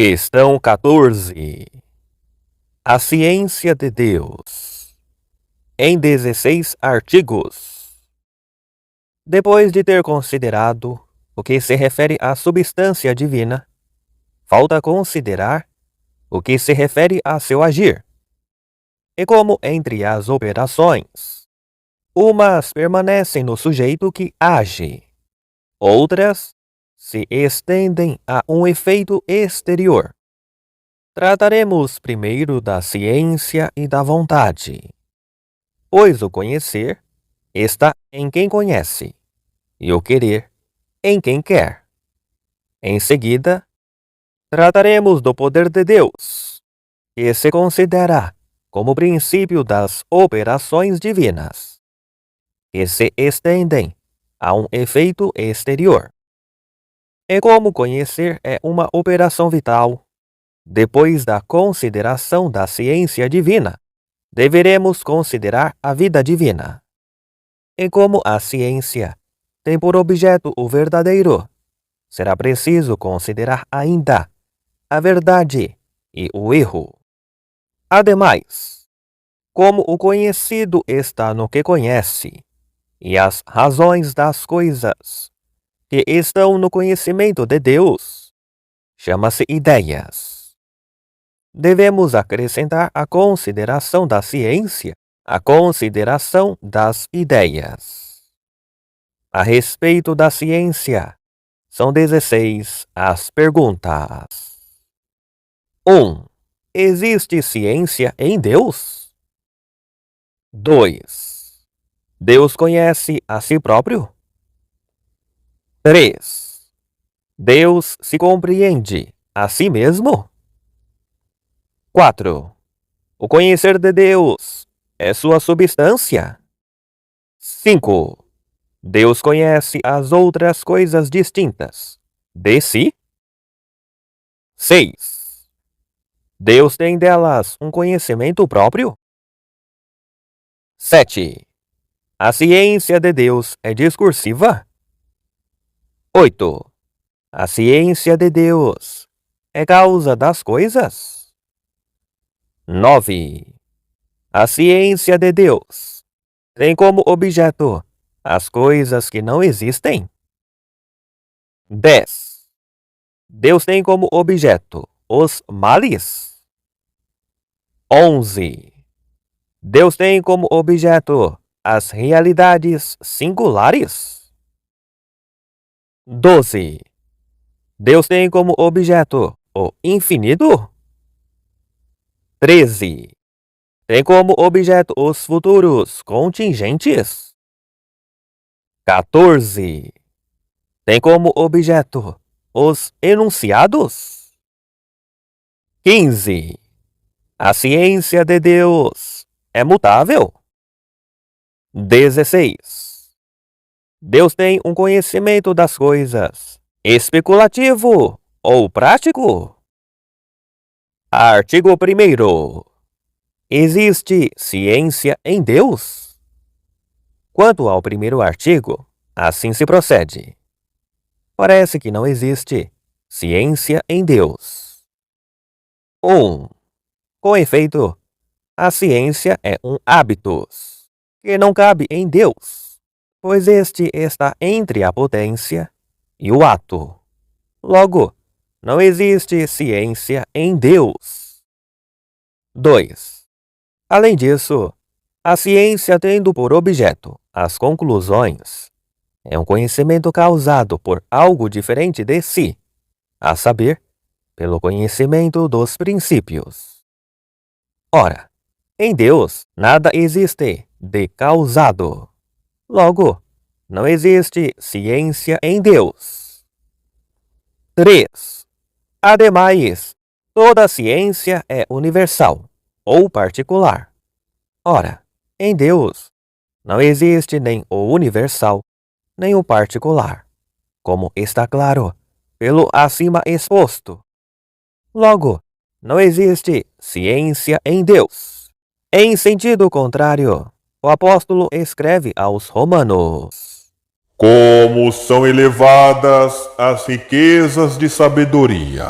Questão 14. A ciência de Deus. Em 16 artigos. Depois de ter considerado o que se refere à substância divina, falta considerar o que se refere a seu agir. E como entre as operações, umas permanecem no sujeito que age, outras se estendem a um efeito exterior. Trataremos primeiro da ciência e da vontade, pois o conhecer está em quem conhece, e o querer em quem quer. Em seguida, trataremos do poder de Deus, que se considera como princípio das operações divinas, que se estendem a um efeito exterior. E como conhecer é uma operação vital, depois da consideração da ciência divina, deveremos considerar a vida divina. E como a ciência tem por objeto o verdadeiro, será preciso considerar ainda a verdade e o erro. Ademais, como o conhecido está no que conhece, e as razões das coisas que estão no conhecimento de Deus, chama-se ideias. Devemos acrescentar a consideração da ciência, a consideração das ideias. A respeito da ciência, são 16 as perguntas. 1. Existe ciência em Deus? 2. Deus conhece a si próprio? 3. Deus se compreende a si mesmo? 4. O conhecer de Deus é sua substância? 5. Deus conhece as outras coisas distintas de si? 6. Deus tem delas um conhecimento próprio? 7. A ciência de Deus é discursiva? 8. A ciência de Deus é causa das coisas? 9. A ciência de Deus tem como objeto as coisas que não existem? 10. Deus tem como objeto os males? 11. Deus tem como objeto as realidades singulares? 12. Deus tem como objeto o infinito? 13. Tem como objeto os futuros contingentes? 14. Tem como objeto os enunciados? 15. A ciência de Deus é mutável? 16. Deus tem um conhecimento das coisas especulativo ou prático? Artigo 1º. Existe ciência em Deus? Quanto ao primeiro artigo, assim se procede. Parece que não existe ciência em Deus. 1. Com efeito, a ciência é um hábitus, que não cabe em Deus, pois este está entre a potência e o ato. Logo, não existe ciência em Deus. 2. Além disso, a ciência tendo por objeto as conclusões, é um conhecimento causado por algo diferente de si, a saber, pelo conhecimento dos princípios. Ora, em Deus nada existe de causado. Logo, não existe ciência em Deus. 3. Ademais, toda ciência é universal ou particular. Ora, em Deus não existe nem o universal, nem o particular, como está claro pelo acima exposto. Logo, não existe ciência em Deus. Em sentido contrário, o apóstolo escreve aos Romanos: Como são elevadas as riquezas de sabedoria!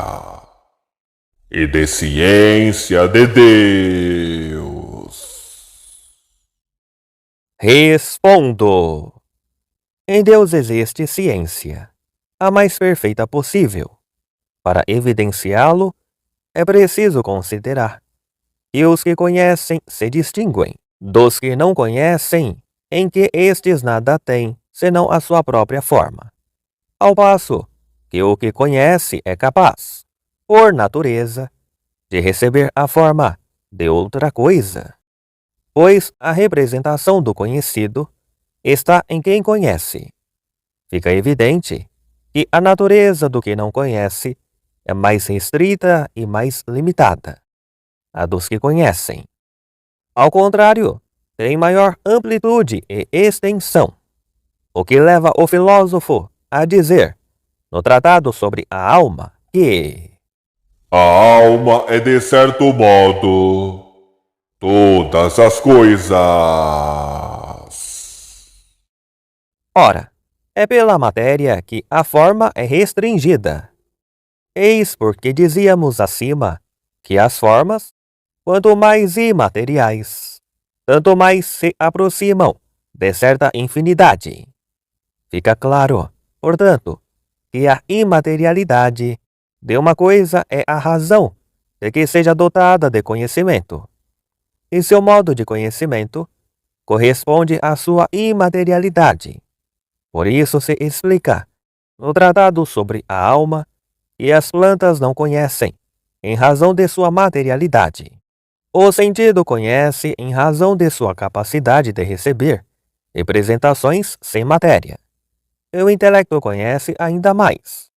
e de ciência de Deus. Respondo. Em Deus existe ciência, a mais perfeita possível. Para evidenciá-lo, é preciso considerar que os que conhecem se distinguem dos que não conhecem, em que estes nada têm senão a sua própria forma, ao passo que o que conhece é capaz, por natureza, de receber a forma de outra coisa, pois a representação do conhecido está em quem conhece. Fica evidente que a natureza do que não conhece é mais restrita e mais limitada, a dos que conhecem. Ao contrário, tem maior amplitude e extensão, o que leva o filósofo a dizer, no Tratado sobre a Alma, que A alma é, de certo modo, todas as coisas. ora, é pela matéria que a forma é restringida. Eis porque dizíamos acima que as formas, quanto mais imateriais, tanto mais se aproximam de certa infinidade. Fica claro, portanto, que a imaterialidade de uma coisa é a razão de que seja dotada de conhecimento, e seu modo de conhecimento corresponde à sua imaterialidade. Por isso se explica no Tratado sobre a Alma que as plantas não conhecem, em razão de sua materialidade. O sentido conhece em razão de sua capacidade de receber representações sem matéria. E o intelecto conhece ainda mais,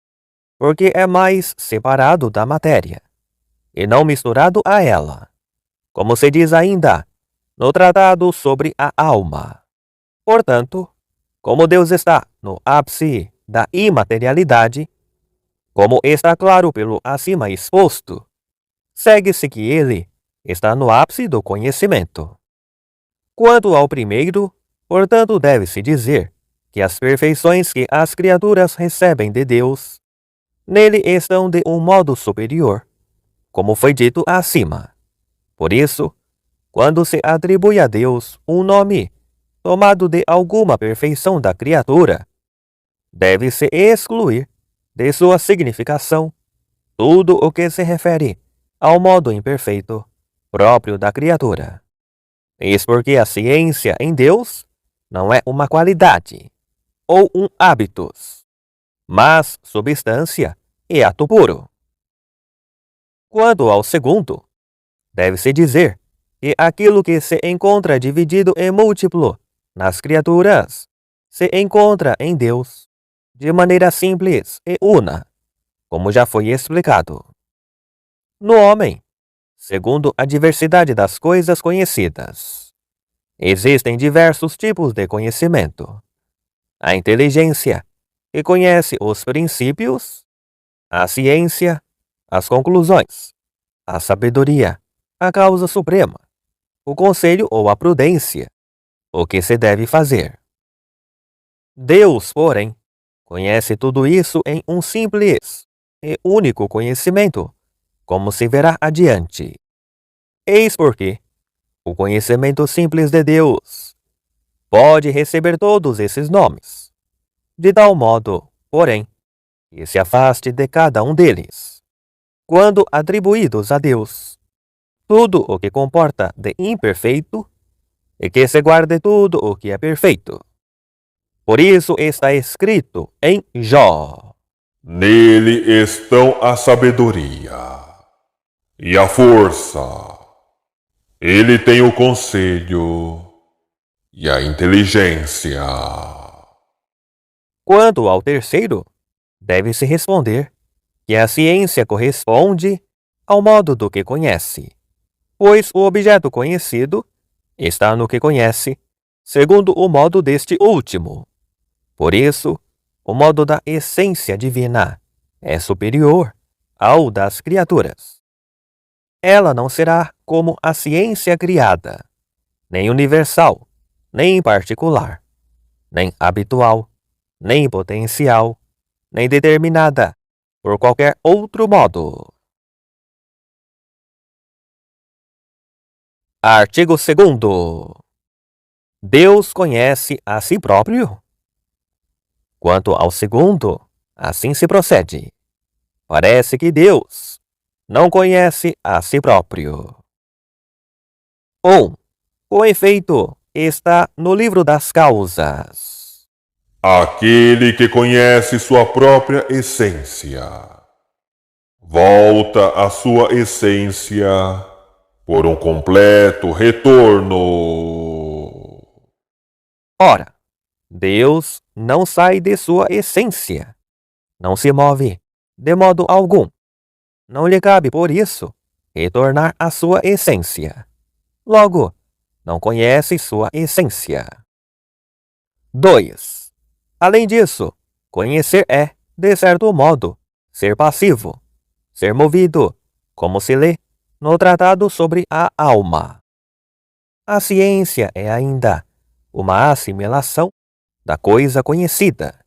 porque é mais separado da matéria, e não misturado a ela, como se diz ainda no Tratado sobre a Alma. Portanto, como Deus está no ápice da imaterialidade, como está claro pelo acima exposto, segue-se que ele está no ápice do conhecimento. Quanto ao primeiro, portanto, deve-se dizer que as perfeições que as criaturas recebem de Deus, nele estão de um modo superior, como foi dito acima. Por isso, quando se atribui a Deus um nome tomado de alguma perfeição da criatura, deve-se excluir de sua significação tudo o que se refere ao modo imperfeito próprio da criatura. Eis porque a ciência em Deus não é uma qualidade ou um hábitos, mas substância e ato puro. Quanto ao segundo, deve-se dizer que aquilo que se encontra dividido e múltiplo nas criaturas se encontra em Deus de maneira simples e una, como já foi explicado. No homem, segundo a diversidade das coisas conhecidas, existem diversos tipos de conhecimento. A inteligência, que conhece os princípios, a ciência, as conclusões, a sabedoria, a causa suprema, o conselho ou a prudência, o que se deve fazer. Deus, porém, conhece tudo isso em um simples e único conhecimento, como se verá adiante. Eis porque o conhecimento simples de Deus pode receber todos esses nomes, de tal modo, porém, que se afaste de cada um deles, quando atribuídos a Deus, tudo o que comporta de imperfeito, e que se guarde tudo o que é perfeito. Por isso está escrito em Jó: Nele estão a sabedoria e a força. Ele tem o conselho e a inteligência. Quanto ao terceiro, deve-se responder que a ciência corresponde ao modo do que conhece, pois o objeto conhecido está no que conhece, segundo o modo deste último. Por isso, o modo da essência divina é superior ao das criaturas. Ela não será como a ciência criada, nem universal, nem particular, nem habitual, nem potencial, nem determinada por qualquer outro modo. Artigo 2º. Deus conhece a si próprio? Quanto ao segundo, assim se procede. Parece que Deus não conhece a si próprio. 1. O efeito está no livro das causas. Aquele que conhece sua própria essência volta à sua essência por um completo retorno. Ora, Deus não sai de sua essência, não se move de modo algum. Não lhe cabe, por isso, retornar à sua essência. Logo, não conhece sua essência. 2. Além disso, conhecer é, de certo modo, ser passivo, ser movido, como se lê no Tratado sobre a Alma. A ciência é ainda uma assimilação da coisa conhecida.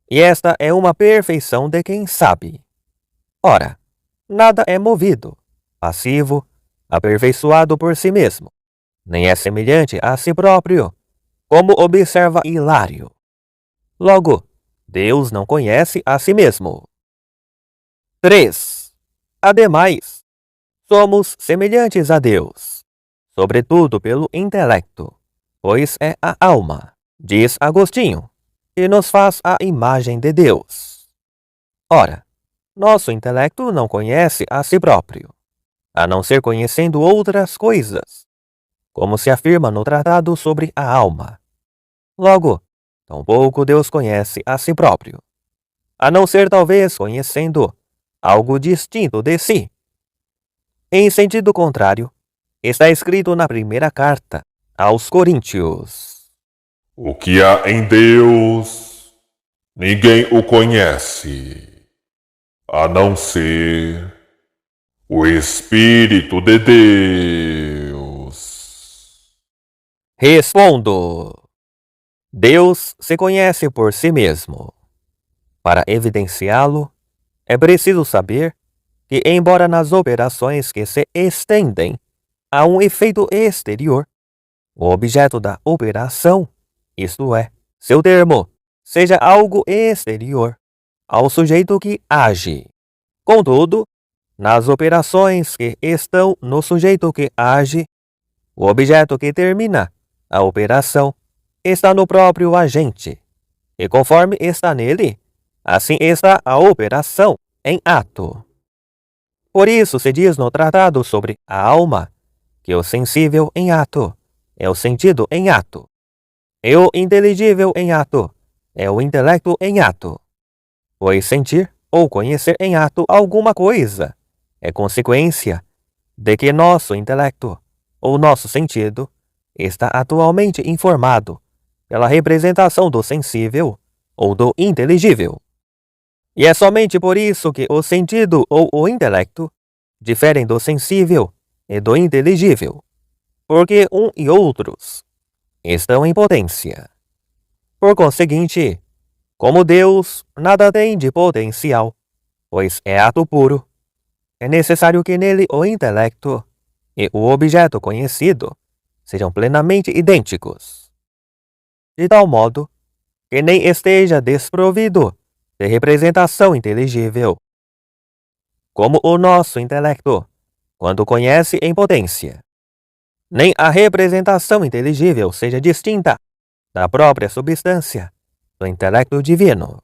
E esta é uma perfeição de quem sabe. Ora, nada é movido, passivo, aperfeiçoado por si mesmo, nem é semelhante a si próprio, como observa Hilário. Logo, Deus não conhece a si mesmo. 3. Ademais, somos semelhantes a Deus, sobretudo pelo intelecto, pois é a alma, diz Agostinho, que nos faz a imagem de Deus. Ora, nosso intelecto não conhece a si próprio, a não ser conhecendo outras coisas, como se afirma no Tratado sobre a Alma. Logo, tampouco Deus conhece a si próprio, a não ser talvez conhecendo algo distinto de si. Em sentido contrário, está escrito na primeira carta aos Coríntios: O que há em Deus, ninguém o conhece, a não ser o Espírito de Deus. Respondo: Deus se conhece por si mesmo. Para evidenciá-lo, é preciso saber que, embora nas operações que se estendem a um efeito exterior, o objeto da operação, isto é, seu termo, seja algo exterior ao sujeito que age. Contudo, nas operações que estão no sujeito que age, o objeto que termina a operação está no próprio agente, e conforme está nele, assim está a operação em ato. Por isso se diz no Tratado sobre a Alma que o sensível em ato é o sentido em ato, e o inteligível em ato é o intelecto em ato. Pois sentir ou conhecer em ato alguma coisa é consequência de que nosso intelecto ou nosso sentido está atualmente informado pela representação do sensível ou do inteligível. E é somente por isso que o sentido ou o intelecto diferem do sensível e do inteligível, porque um e outros estão em potência. Por conseguinte, como Deus nada tem de potencial, pois é ato puro, é necessário que nele o intelecto e o objeto conhecido sejam plenamente idênticos, de tal modo que nem esteja desprovido de representação inteligível, como o nosso intelecto, quando conhece em potência, nem a representação inteligível seja distinta da própria substância do intelecto divino,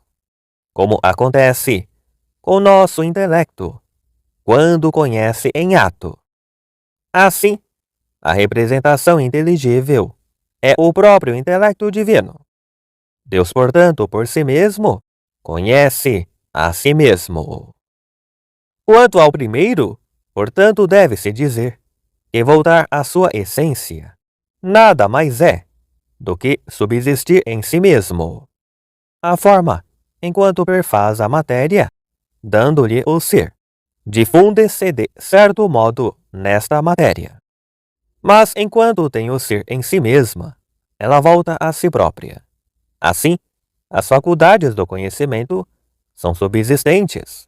como acontece com o nosso intelecto quando conhece em ato. Assim, a representação inteligível é o próprio intelecto divino. Deus, portanto, por si mesmo, conhece a si mesmo. Quanto ao primeiro, portanto, deve-se dizer que voltar à sua essência nada mais é do que subsistir em si mesmo. A forma, enquanto perfaz a matéria, dando-lhe o ser, difunde-se de certo modo nesta matéria. Mas enquanto tem o ser em si mesma, ela volta a si própria. Assim, as faculdades do conhecimento são subsistentes,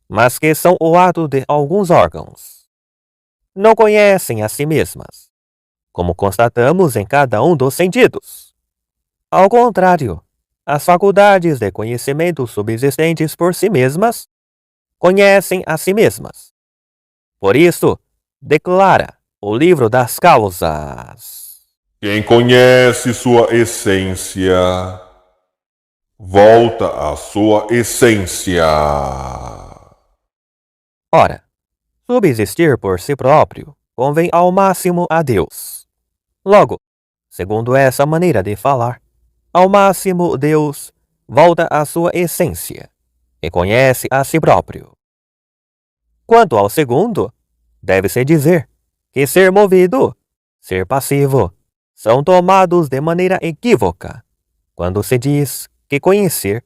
mas que são o ato de alguns órgãos. Não conhecem a si mesmas, como constatamos em cada um dos sentidos. Ao contrário, as faculdades de conhecimento subsistentes por si mesmas conhecem a si mesmas. Por isso, declara o livro das causas: Quem conhece sua essência, volta à sua essência. Ora, subsistir por si próprio convém ao máximo a Deus. Logo, segundo essa maneira de falar, ao máximo Deus volta à sua essência e conhece a si próprio. Quanto ao segundo, deve-se dizer que ser movido, ser passivo, são tomados de maneira equívoca quando se diz que conhecer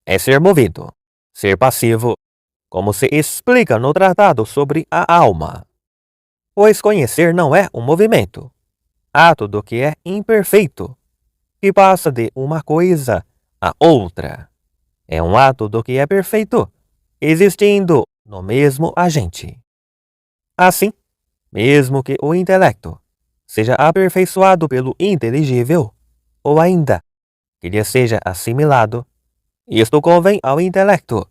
é ser movido, ser passivo, como se explica no tratado sobre a alma. Pois conhecer não é um movimento, ato do que é imperfeito, que passa de uma coisa a outra. É um ato do que é perfeito, existindo no mesmo agente. Assim, mesmo que o intelecto seja aperfeiçoado pelo inteligível, ou ainda que lhe seja assimilado, isto convém ao intelecto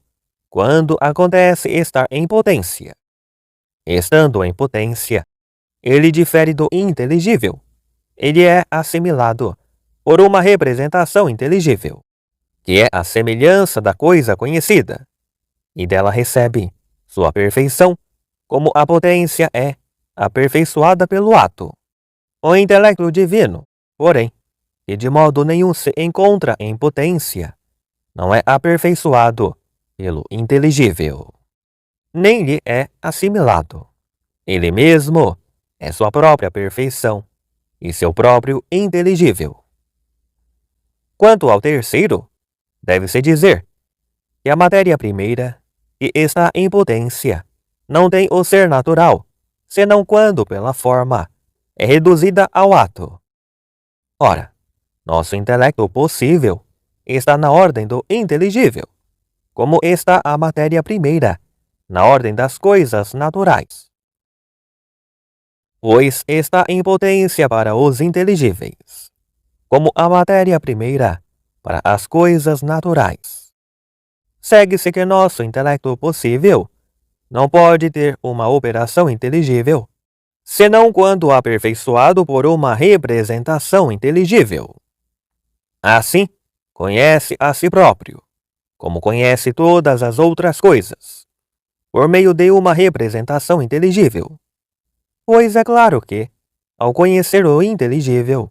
quando acontece estar em potência. Estando em potência, ele difere do inteligível. Ele é assimilado por uma representação inteligível, que é a semelhança da coisa conhecida, e dela recebe sua perfeição, como a potência é aperfeiçoada pelo ato. O intelecto divino, porém, que de modo nenhum se encontra em potência, não é aperfeiçoado pelo inteligível, nem lhe é assimilado. Ele mesmo é sua própria perfeição e seu próprio inteligível. Quanto ao terceiro, deve-se dizer que a matéria primeira, que está em potência, não tem o ser natural, senão quando, pela forma, é reduzida ao ato. Ora, nosso intelecto possível está na ordem do inteligível, como está a matéria primeira, na ordem das coisas naturais. Pois está em potência para os inteligíveis, como a matéria primeira para as coisas naturais. Segue-se que nosso intelecto possível não pode ter uma operação inteligível, senão quando aperfeiçoado por uma representação inteligível. Assim, conhece a si próprio, como conhece todas as outras coisas, por meio de uma representação inteligível. Pois é claro que, ao conhecer o inteligível,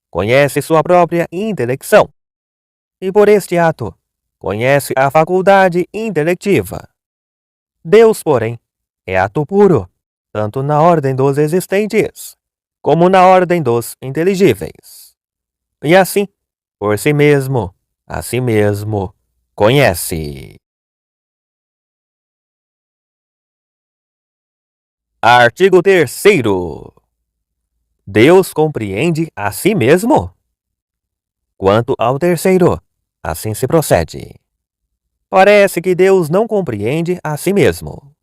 conhece sua própria intelecção, e por este ato, conhece a faculdade intelectiva. Deus, porém, é ato puro, tanto na ordem dos existentes, como na ordem dos inteligíveis. E assim, por si mesmo, a si mesmo, conhece. Artigo 3º. Deus compreende a si mesmo? Quanto ao terceiro, assim se procede. Parece que Deus não compreende a si mesmo.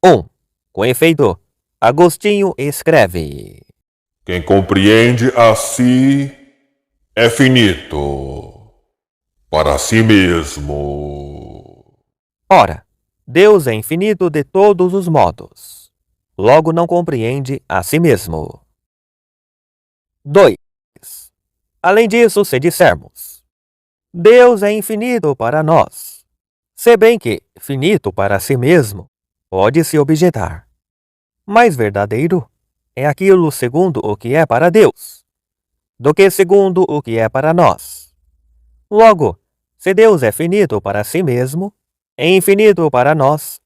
1. Com efeito, Agostinho escreve: Quem compreende a si é finito para si mesmo. Ora, Deus é infinito de todos os modos. Logo não compreende a si mesmo. 2. Além disso, se dissermos: Deus é infinito para nós, se bem que finito para si mesmo, pode-se objetar. Mais verdadeiro é aquilo segundo o que é para Deus, do que segundo o que é para nós. Logo, se Deus é finito para si mesmo, e infinito para nós,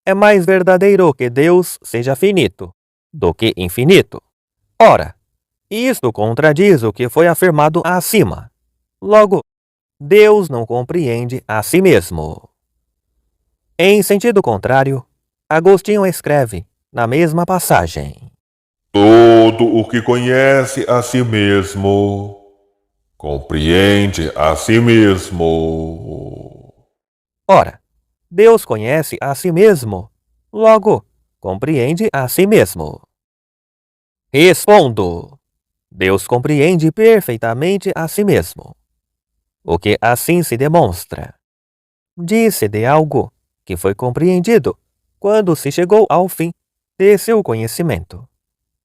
é mais verdadeiro que Deus seja finito do que infinito. Ora, isto contradiz o que foi afirmado acima. Logo, Deus não compreende a si mesmo. Em sentido contrário, Agostinho escreve, na mesma passagem: Todo o que conhece a si mesmo compreende a si mesmo. Ora, Deus conhece a si mesmo, logo, compreende a si mesmo. Respondo: Deus compreende perfeitamente a si mesmo, o que assim se demonstra. Disse de algo que foi compreendido quando se chegou ao fim de seu conhecimento.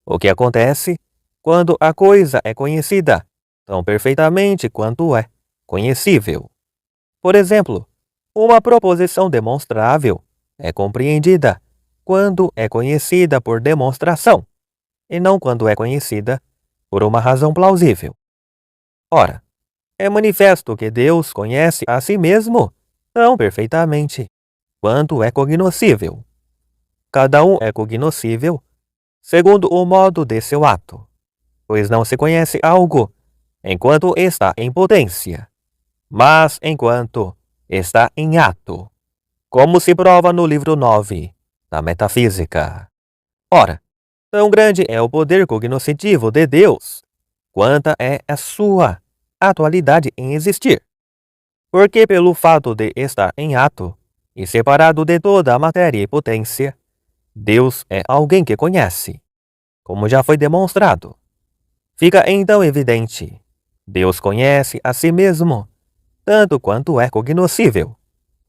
O que acontece quando a coisa é conhecida tão perfeitamente quanto é conhecível. Por exemplo, uma proposição demonstrável é compreendida quando é conhecida por demonstração, e não quando é conhecida por uma razão plausível. Ora, é manifesto que Deus conhece a si mesmo tão perfeitamente quanto é cognoscível. Cada um é cognoscível segundo o modo de seu ato, pois não se conhece algo enquanto está em potência, mas enquanto está em ato, como se prova no livro 9 da Metafísica. Ora, tão grande é o poder cognoscitivo de Deus, quanta é a sua atualidade em existir. Porque pelo fato de estar em ato e separado de toda a matéria e potência, Deus é alguém que conhece, como já foi demonstrado. Fica então evidente: Deus conhece a si mesmo, tanto quanto é cognoscível.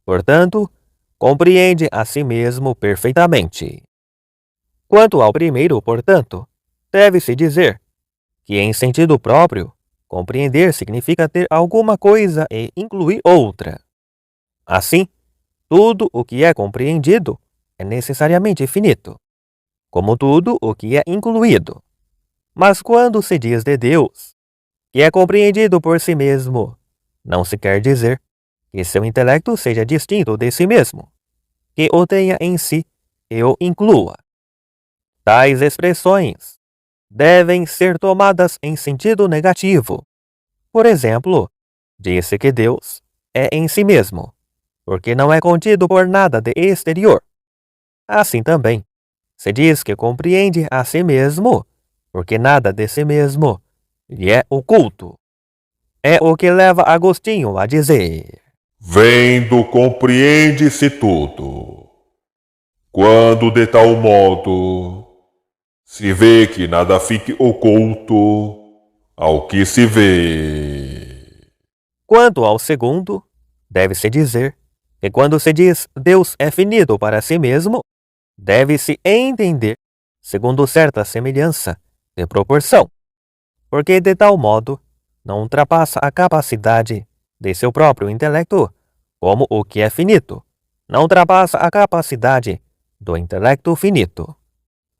Portanto, compreende a si mesmo perfeitamente. Quanto ao primeiro, portanto, deve-se dizer que, em sentido próprio, compreender significa ter alguma coisa e incluir outra. Assim, tudo o que é compreendido é necessariamente finito, como tudo o que é incluído. Mas quando se diz de Deus que é compreendido por si mesmo, não se quer dizer que seu intelecto seja distinto de si mesmo, que o tenha em si e o inclua. Tais expressões devem ser tomadas em sentido negativo. Por exemplo, disse que Deus é em si mesmo, porque não é contido por nada de exterior. Assim também, se diz que compreende a si mesmo, porque nada de si mesmo lhe é oculto. É o que leva Agostinho a dizer: Vendo, compreende-se tudo. Quando de tal modo se vê que nada fique oculto ao que se vê. Quanto ao segundo, deve-se dizer que quando se diz Deus é finito para si mesmo, deve-se entender segundo certa semelhança de proporção, porque de tal modo não ultrapassa a capacidade de seu próprio intelecto, como o que é finito não ultrapassa a capacidade do intelecto finito.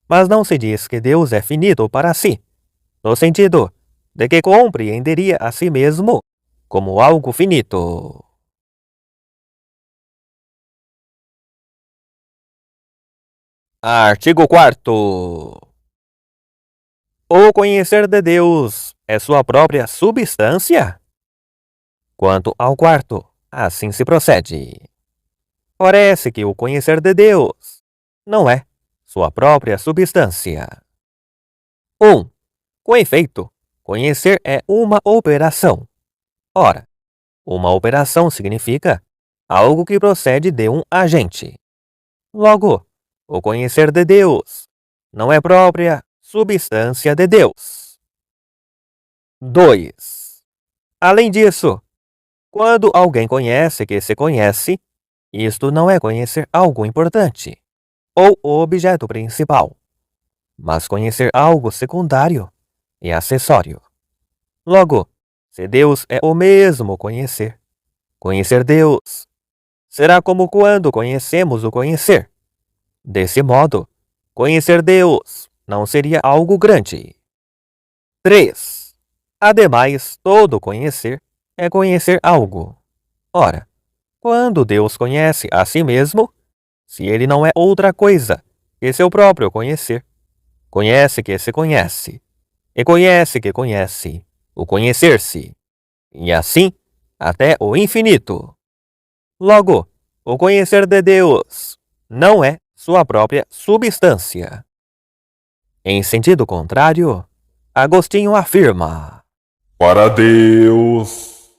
Mas não se diz que Deus é finito para si, no sentido de que compreenderia a si mesmo como algo finito. Artigo 4º. O conhecer de Deus é sua própria substância? Quanto ao quarto, assim se procede. Parece que o conhecer de Deus não é sua própria substância. 1. Com efeito, conhecer é uma operação. Ora, uma operação significa algo que procede de um agente. Logo, o conhecer de Deus não é própria substância de Deus. 2. Além disso, quando alguém conhece que se conhece, isto não é conhecer algo importante ou o objeto principal, mas conhecer algo secundário e acessório. Logo, se Deus é o mesmo conhecer, conhecer Deus será como quando conhecemos o conhecer. Desse modo, conhecer Deus não seria algo grande. 3. Ademais, todo conhecer é conhecer algo. Ora, quando Deus conhece a si mesmo, se ele não é outra coisa que seu próprio conhecer, conhece que se conhece, e conhece que conhece o conhecer-se, e assim até o infinito. Logo, o conhecer de Deus não é sua própria substância. Em sentido contrário, Agostinho afirma: Para Deus,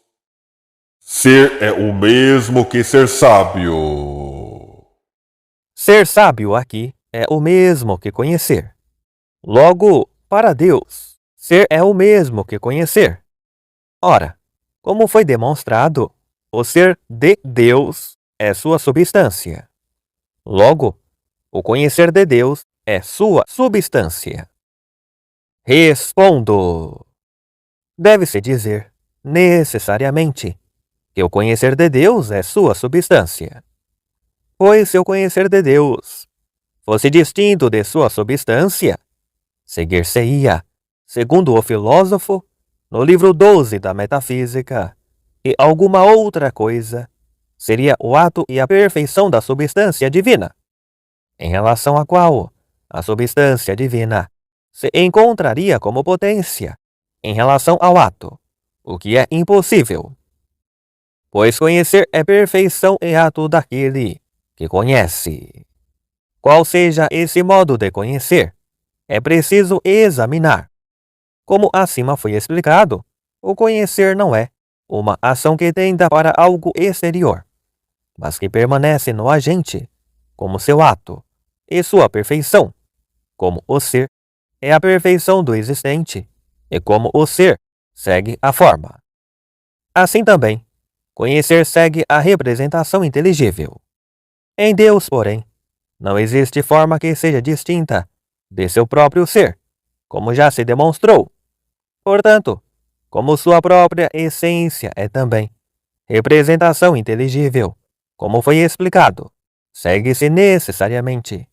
ser é o mesmo que ser sábio. ser sábio aqui é o mesmo que conhecer. Logo, Para Deus, ser é o mesmo que conhecer. Ora, como foi demonstrado, o ser de Deus é sua substância. Logo, o conhecer de Deus é sua substância. Respondo. Deve-se dizer, necessariamente, que o conhecer de Deus é sua substância. Pois se o conhecer de Deus fosse distinto de sua substância, seguir-se-ia, segundo o filósofo, no livro 12 da Metafísica, e alguma outra coisa seria o ato e a perfeição da substância divina, em relação à qual a substância divina se encontraria como potência em relação ao ato, o que é impossível. Pois conhecer é perfeição e ato daquele que conhece. Qual seja esse modo de conhecer, é preciso examinar. Como acima foi explicado, o conhecer não é uma ação que tenda para algo exterior, mas que permanece no agente, como seu ato, e sua perfeição, como o ser é a perfeição do existente, e como o ser segue a forma. Assim também, conhecer segue a representação inteligível. Em Deus, porém, não existe forma que seja distinta de seu próprio ser, como já se demonstrou. Portanto, como sua própria essência é também representação inteligível, como foi explicado, segue-se necessariamente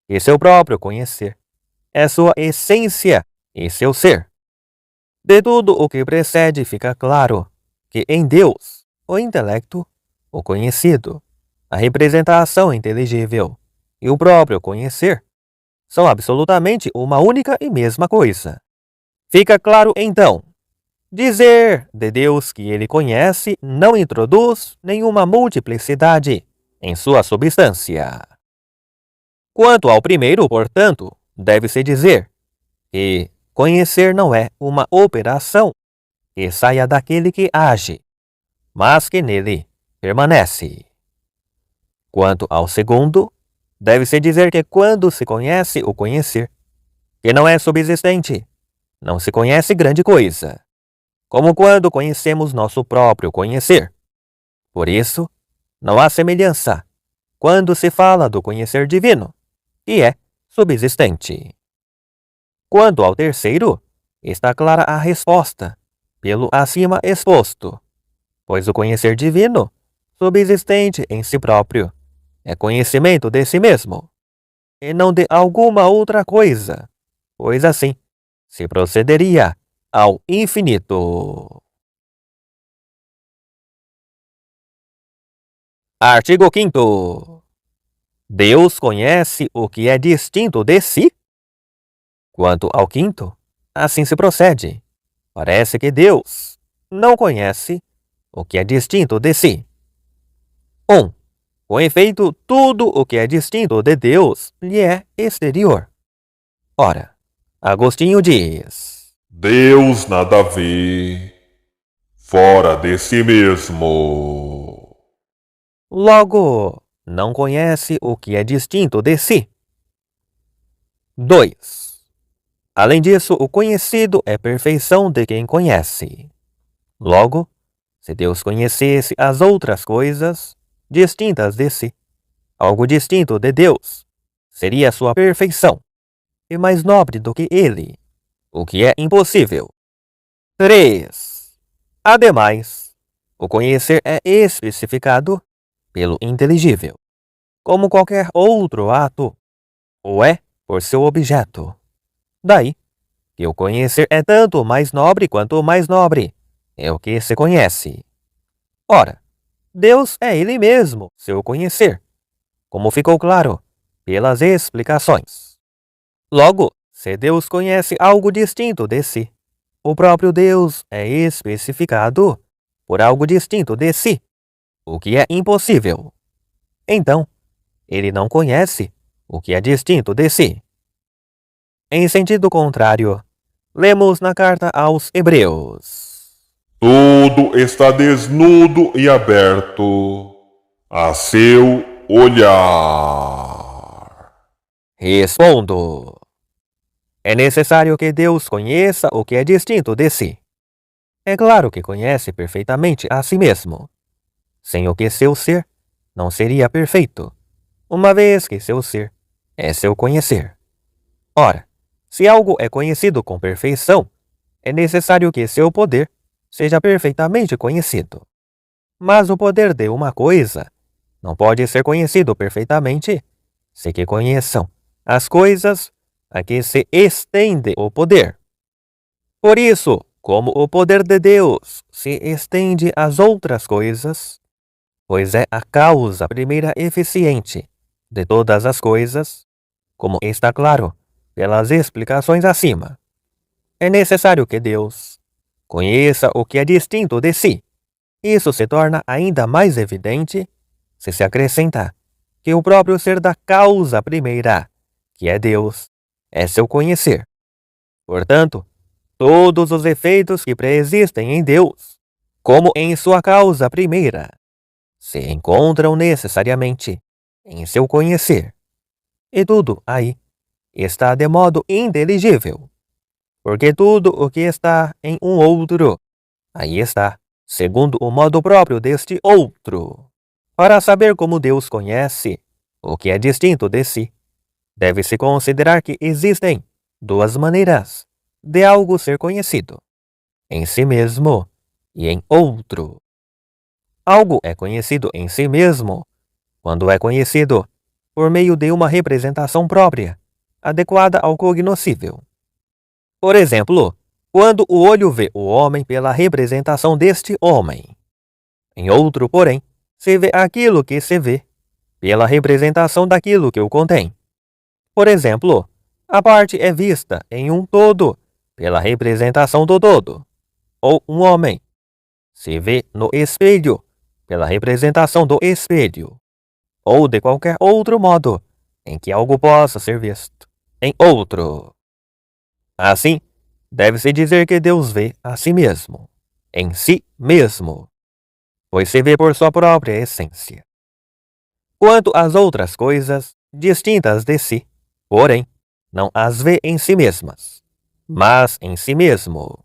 que seu próprio conhecer é sua essência e seu ser. De tudo o que precede fica claro que em Deus, o intelecto, o conhecido, a representação inteligível e o próprio conhecer são absolutamente uma única e mesma coisa. Fica claro então, dizer de Deus que ele conhece não introduz nenhuma multiplicidade em sua substância. Quanto ao primeiro, portanto, deve-se dizer que conhecer não é uma operação que saia daquele que age, mas que nele permanece. Quanto ao segundo, deve-se dizer que quando se conhece o conhecer, que não é subsistente, não se conhece grande coisa, como quando conhecemos nosso próprio conhecer. Por isso, não há semelhança quando se fala do conhecer divino, que é subsistente. Quanto ao terceiro, está clara a resposta, pelo acima exposto, pois o conhecer divino, subsistente em si próprio, é conhecimento de si mesmo, e não de alguma outra coisa, pois assim se procederia ao infinito. Artigo 5º. Deus conhece o que é distinto de si? Quanto ao quinto, assim se procede. Parece que Deus não conhece o que é distinto de si. 1. Com efeito, tudo o que é distinto de Deus lhe é exterior. Ora, Agostinho diz: Deus nada vê, fora de si mesmo. Logo, não conhece o que é distinto de si. 2. Além disso, o conhecido é perfeição de quem conhece. Logo, se Deus conhecesse as outras coisas distintas de si, algo distinto de Deus, seria sua perfeição, e mais nobre do que ele, o que é impossível. 3. Ademais, o conhecer é especificado pelo inteligível, como qualquer outro ato, ou é por seu objeto. Daí que o conhecer é tanto mais nobre quanto mais nobre é o que se conhece. Ora, Deus é Ele mesmo, seu conhecer, como ficou claro pelas explicações. Logo, se Deus conhece algo distinto de si, o próprio Deus é especificado por algo distinto de si, o que é impossível. Então, ele não conhece o que é distinto de si. Em sentido contrário, lemos na carta aos Hebreus: Tudo está desnudo e aberto a seu olhar. Respondo. É necessário que Deus conheça o que é distinto de si. É claro que conhece perfeitamente a si mesmo, sem o que seu ser não seria perfeito, uma vez que seu ser é seu conhecer. Ora, se algo é conhecido com perfeição, é necessário que seu poder seja perfeitamente conhecido. Mas o poder de uma coisa não pode ser conhecido perfeitamente sem que conheçam as coisas a que se estende o poder. Por isso, como o poder de Deus se estende às outras coisas, pois é a causa primeira eficiente de todas as coisas, como está claro pelas explicações acima, é necessário que Deus conheça o que é distinto de si. Isso se torna ainda mais evidente se acrescenta que o próprio ser da causa primeira, que é Deus, é seu conhecer. Portanto, todos os efeitos que preexistem em Deus, como em sua causa primeira, se encontram necessariamente em seu conhecer. E tudo aí está de modo inteligível, porque tudo o que está em um outro, aí está, segundo o modo próprio deste outro. Para saber como Deus conhece o que é distinto de si, deve-se considerar que existem duas maneiras de algo ser conhecido: em si mesmo e em outro. Algo é conhecido em si mesmo quando é conhecido por meio de uma representação própria, adequada ao cognoscível. Por exemplo, quando o olho vê o homem pela representação deste homem. Em outro, porém, se vê aquilo que se vê pela representação daquilo que o contém. Por exemplo, a parte é vista em um todo pela representação do todo. Ou um homem se vê no espelho pela representação do espelho. Ou de qualquer outro modo em que algo possa ser visto em outro. Assim, deve-se dizer que Deus vê a si mesmo, em si mesmo, pois se vê por sua própria essência. Quanto às outras coisas distintas de si, porém, não as vê em si mesmas, mas em si mesmo,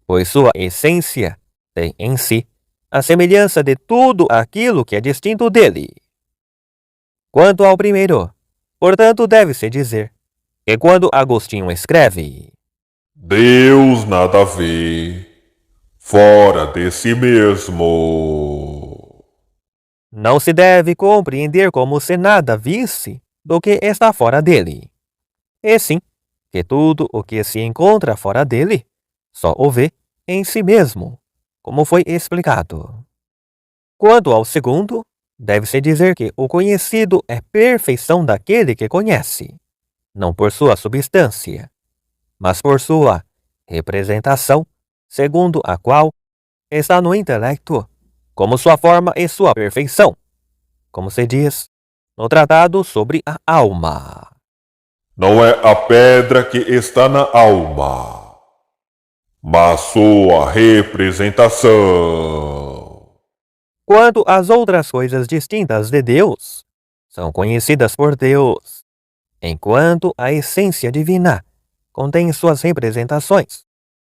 pois sua essência tem em si a semelhança de tudo aquilo que é distinto dele. Quanto ao primeiro, portanto, deve-se dizer que quando Agostinho escreve Deus nada vê fora de si mesmo. não se deve compreender como se nada visse do que está fora dele, e sim que tudo o que se encontra fora dele só o vê em si mesmo, como foi explicado. Quanto ao segundo, deve-se dizer que o conhecido é perfeição daquele que conhece, não por sua substância, mas por sua representação, segundo a qual está no intelecto, como sua forma e sua perfeição, como se diz no Tratado sobre a Alma. Não é a pedra que está na alma, mas sua representação. Quanto às outras coisas distintas de Deus, são conhecidas por Deus, enquanto a essência divina contém suas representações,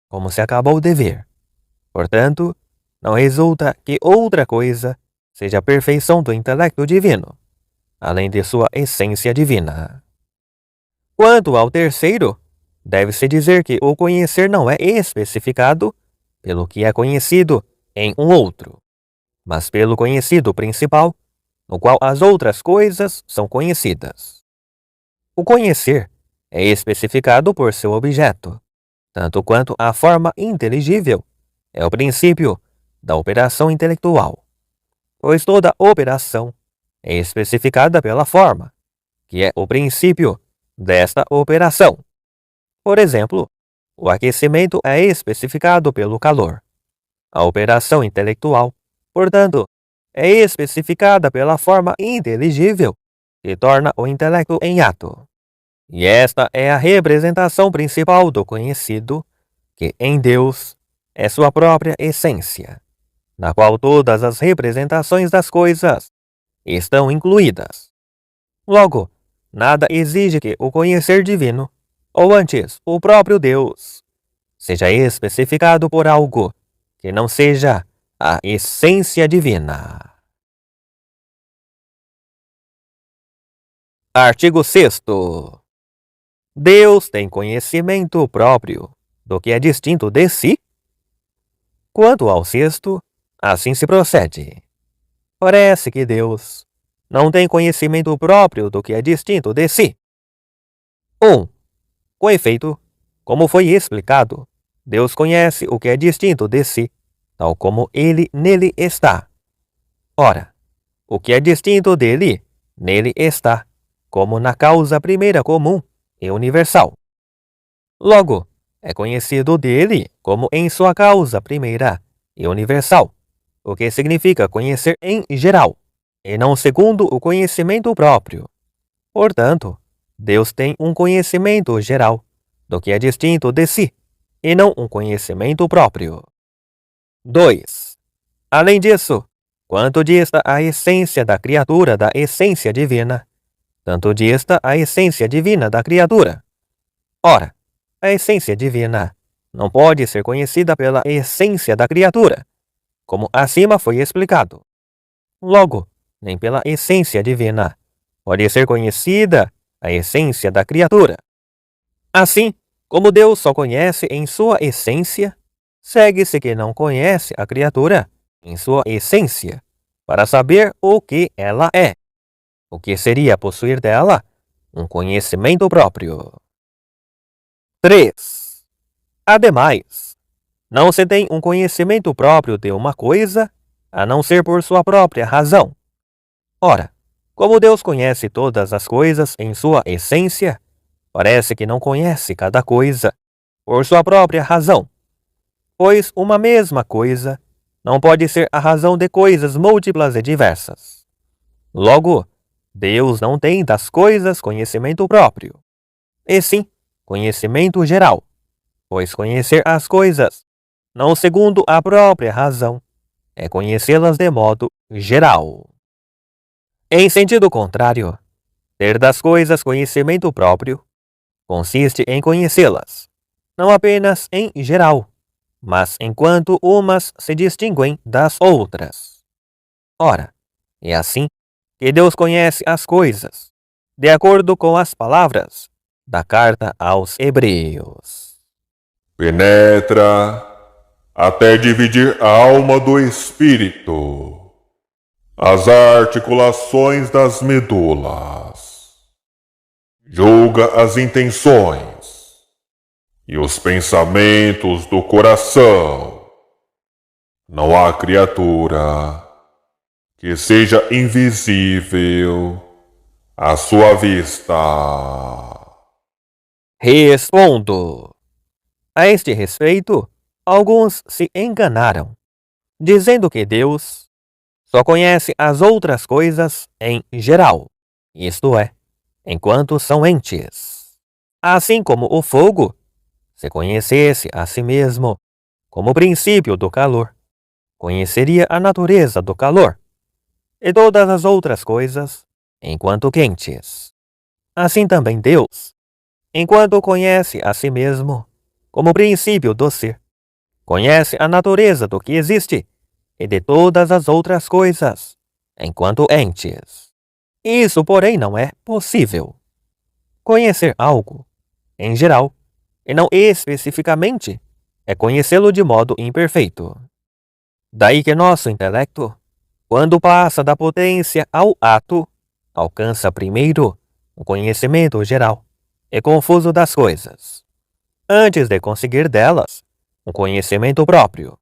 como se acabou de ver. Portanto, não resulta que outra coisa seja a perfeição do intelecto divino, além de sua essência divina. Quanto ao terceiro, deve-se dizer que o conhecer não é especificado pelo que é conhecido em um outro, mas pelo conhecido principal, no qual as outras coisas são conhecidas. O conhecer é especificado por seu objeto, tanto quanto a forma inteligível é o princípio da operação intelectual, pois toda operação é especificada pela forma, que é o princípio desta operação. Por exemplo, o aquecimento é especificado pelo calor. A operação intelectual, portanto, é especificada pela forma inteligível, que torna o intelecto em ato. E esta é a representação principal do conhecido, que em Deus é sua própria essência, na qual todas as representações das coisas estão incluídas. Logo, nada exige que o conhecer divino ou antes, o próprio Deus, seja especificado por algo que não seja a essência divina. Artigo 6º. Deus tem conhecimento próprio do que é distinto de si? Quanto ao sexto, assim se procede. Parece que Deus não tem conhecimento próprio do que é distinto de si. 1. Com efeito, como foi explicado, Deus conhece o que é distinto de si, tal como ele nele está. Ora, o que é distinto dele, nele está, como na causa primeira comum e universal. Logo, é conhecido dele como em sua causa primeira e universal, o que significa conhecer em geral, e não segundo o conhecimento próprio. Portanto, Deus tem um conhecimento geral do que é distinto de si, e não um conhecimento próprio. 2. Além disso, quanto dista a essência da criatura da essência divina, tanto dista a essência divina da criatura. Ora, a essência divina não pode ser conhecida pela essência da criatura, como acima foi explicado. Logo, nem pela essência divina pode ser conhecida a essência da criatura. Assim, como Deus só conhece em sua essência, segue-se que não conhece a criatura em sua essência, para saber o que ela é, o que seria possuir dela um conhecimento próprio. 3. Ademais, não se tem um conhecimento próprio de uma coisa, a não ser por sua própria razão. Ora, como Deus conhece todas as coisas em sua essência, parece que não conhece cada coisa por sua própria razão, pois uma mesma coisa não pode ser a razão de coisas múltiplas e diversas. Logo, Deus não tem das coisas conhecimento próprio, e sim conhecimento geral, pois conhecer as coisas, não segundo a própria razão, é conhecê-las de modo geral. Em sentido contrário, ter das coisas conhecimento próprio consiste em conhecê-las, não apenas em geral, mas enquanto umas se distinguem das outras. Ora, é assim que Deus conhece as coisas, de acordo com as palavras da carta aos Hebreus. Penetra até dividir a alma do espírito, as articulações das medulas. Julga as intenções e os pensamentos do coração. Não há criatura que seja invisível à sua vista. Respondo. A este respeito, alguns se enganaram, dizendo que Deus só conhece as outras coisas em geral, isto é, enquanto são entes. Assim como o fogo, se conhecesse a si mesmo como princípio do calor, conheceria a natureza do calor e todas as outras coisas enquanto quentes. Assim também Deus, enquanto conhece a si mesmo como princípio do ser, conhece a natureza do que existe e de todas as outras coisas enquanto entes. Isso, porém, não é possível. Conhecer algo, em geral, e não especificamente, é conhecê-lo de modo imperfeito. Daí que nosso intelecto, quando passa da potência ao ato, alcança primeiro um conhecimento geral e confuso das coisas, antes de conseguir delas um conhecimento próprio,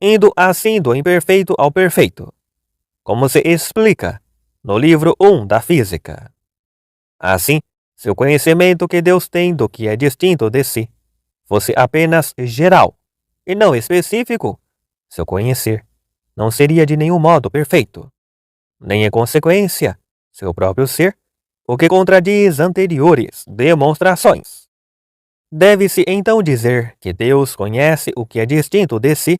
indo assim do imperfeito ao perfeito, como se explica no livro 1 da Física. Assim, se o conhecimento que Deus tem do que é distinto de si fosse apenas geral e não específico, seu conhecer não seria de nenhum modo perfeito, nem em consequência seu próprio ser, o que contradiz anteriores demonstrações. Deve-se então dizer que Deus conhece o que é distinto de si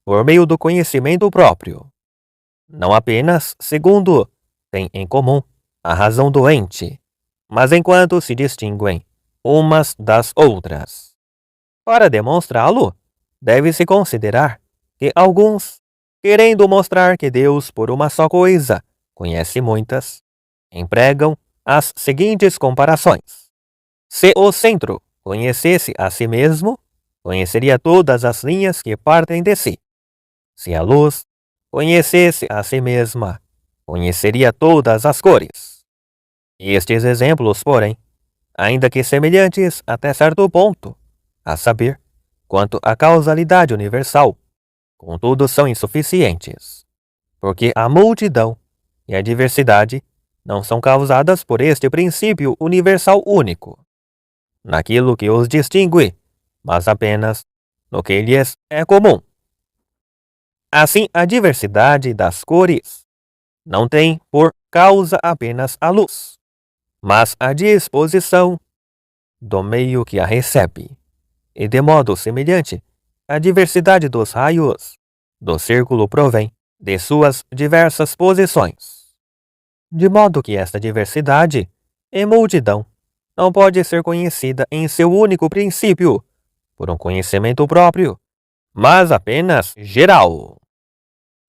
por meio do conhecimento próprio, não apenas segundo tem em comum a razão doente, mas enquanto se distinguem umas das outras. Para demonstrá-lo, deve-se considerar que alguns, querendo mostrar que Deus por uma só coisa conhece muitas, empregam as seguintes comparações. Se o centro conhecesse a si mesmo, conheceria todas as linhas que partem de si. Se a luz conhecesse a si mesma, conheceria todas as cores. Estes exemplos, porém, ainda que semelhantes até certo ponto, a saber, quanto à causalidade universal, contudo são insuficientes, porque a multidão e a diversidade não são causadas por este princípio universal único, naquilo que os distingue, mas apenas no que lhes é comum. Assim, a diversidade das cores não tem por causa apenas a luz, mas a disposição do meio que a recebe. E de modo semelhante, a diversidade dos raios do círculo provém de suas diversas posições. De modo que esta diversidade e multidão não pode ser conhecida em seu único princípio, por um conhecimento próprio, mas apenas geral.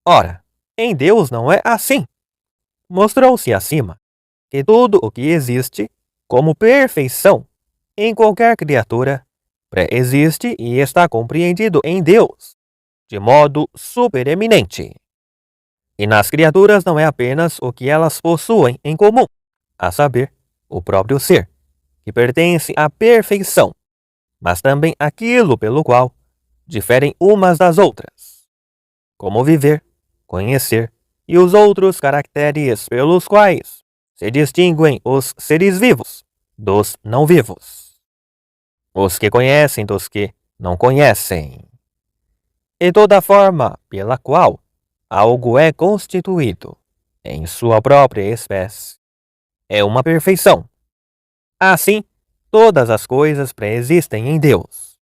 Ora, em Deus não é assim. Mostrou-se acima que tudo o que existe como perfeição em qualquer criatura pré-existe e está compreendido em Deus, de modo supereminente. E nas criaturas não é apenas o que elas possuem em comum, a saber, o próprio ser, que pertence à perfeição, mas também aquilo pelo qual diferem umas das outras, como viver, conhecer e os outros caracteres pelos quais se distinguem os seres vivos dos não vivos, os que conhecem dos que não conhecem, e toda forma pela qual algo é constituído em sua própria espécie é uma perfeição. Assim, todas as coisas pré-existem em Deus,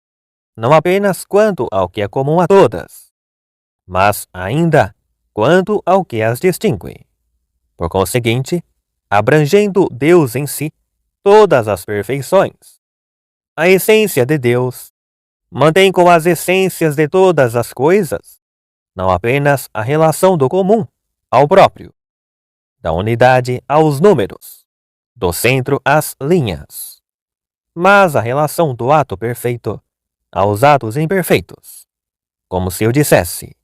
não apenas quanto ao que é comum a todas, mas ainda quanto ao que as distingue. Por conseguinte, abrangendo Deus em si todas as perfeições, a essência de Deus mantém com as essências de todas as coisas não apenas a relação do comum ao próprio, da unidade aos números, do centro às linhas, mas a relação do ato perfeito aos atos imperfeitos, como se eu dissesse,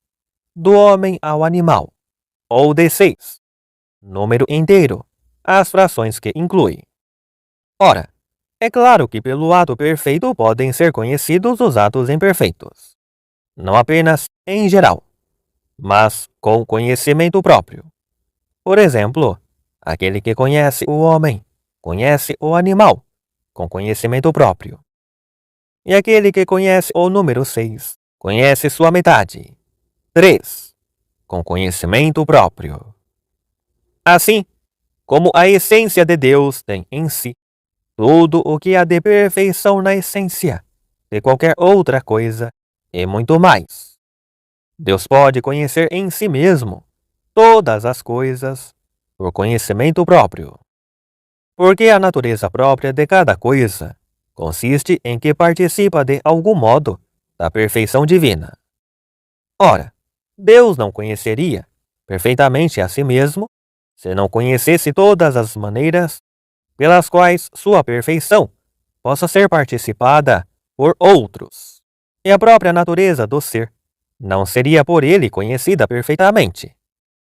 do homem ao animal, ou de 6, número inteiro, às frações que inclui. Ora, é claro que pelo ato perfeito podem ser conhecidos os atos imperfeitos, não apenas em geral, mas com conhecimento próprio. Por exemplo, aquele que conhece o homem, conhece o animal, com conhecimento próprio. E aquele que conhece o número 6, conhece sua metade, 3, com conhecimento próprio. Assim, como a essência de Deus tem em si tudo o que há de perfeição na essência de qualquer outra coisa e muito mais, Deus pode conhecer em si mesmo todas as coisas por conhecimento próprio. Porque a natureza própria de cada coisa consiste em que participa de algum modo da perfeição divina. Ora, Deus não conheceria perfeitamente a si mesmo se não conhecesse todas as maneiras pelas quais sua perfeição possa ser participada por outros. E a própria natureza do ser não seria por ele conhecida perfeitamente,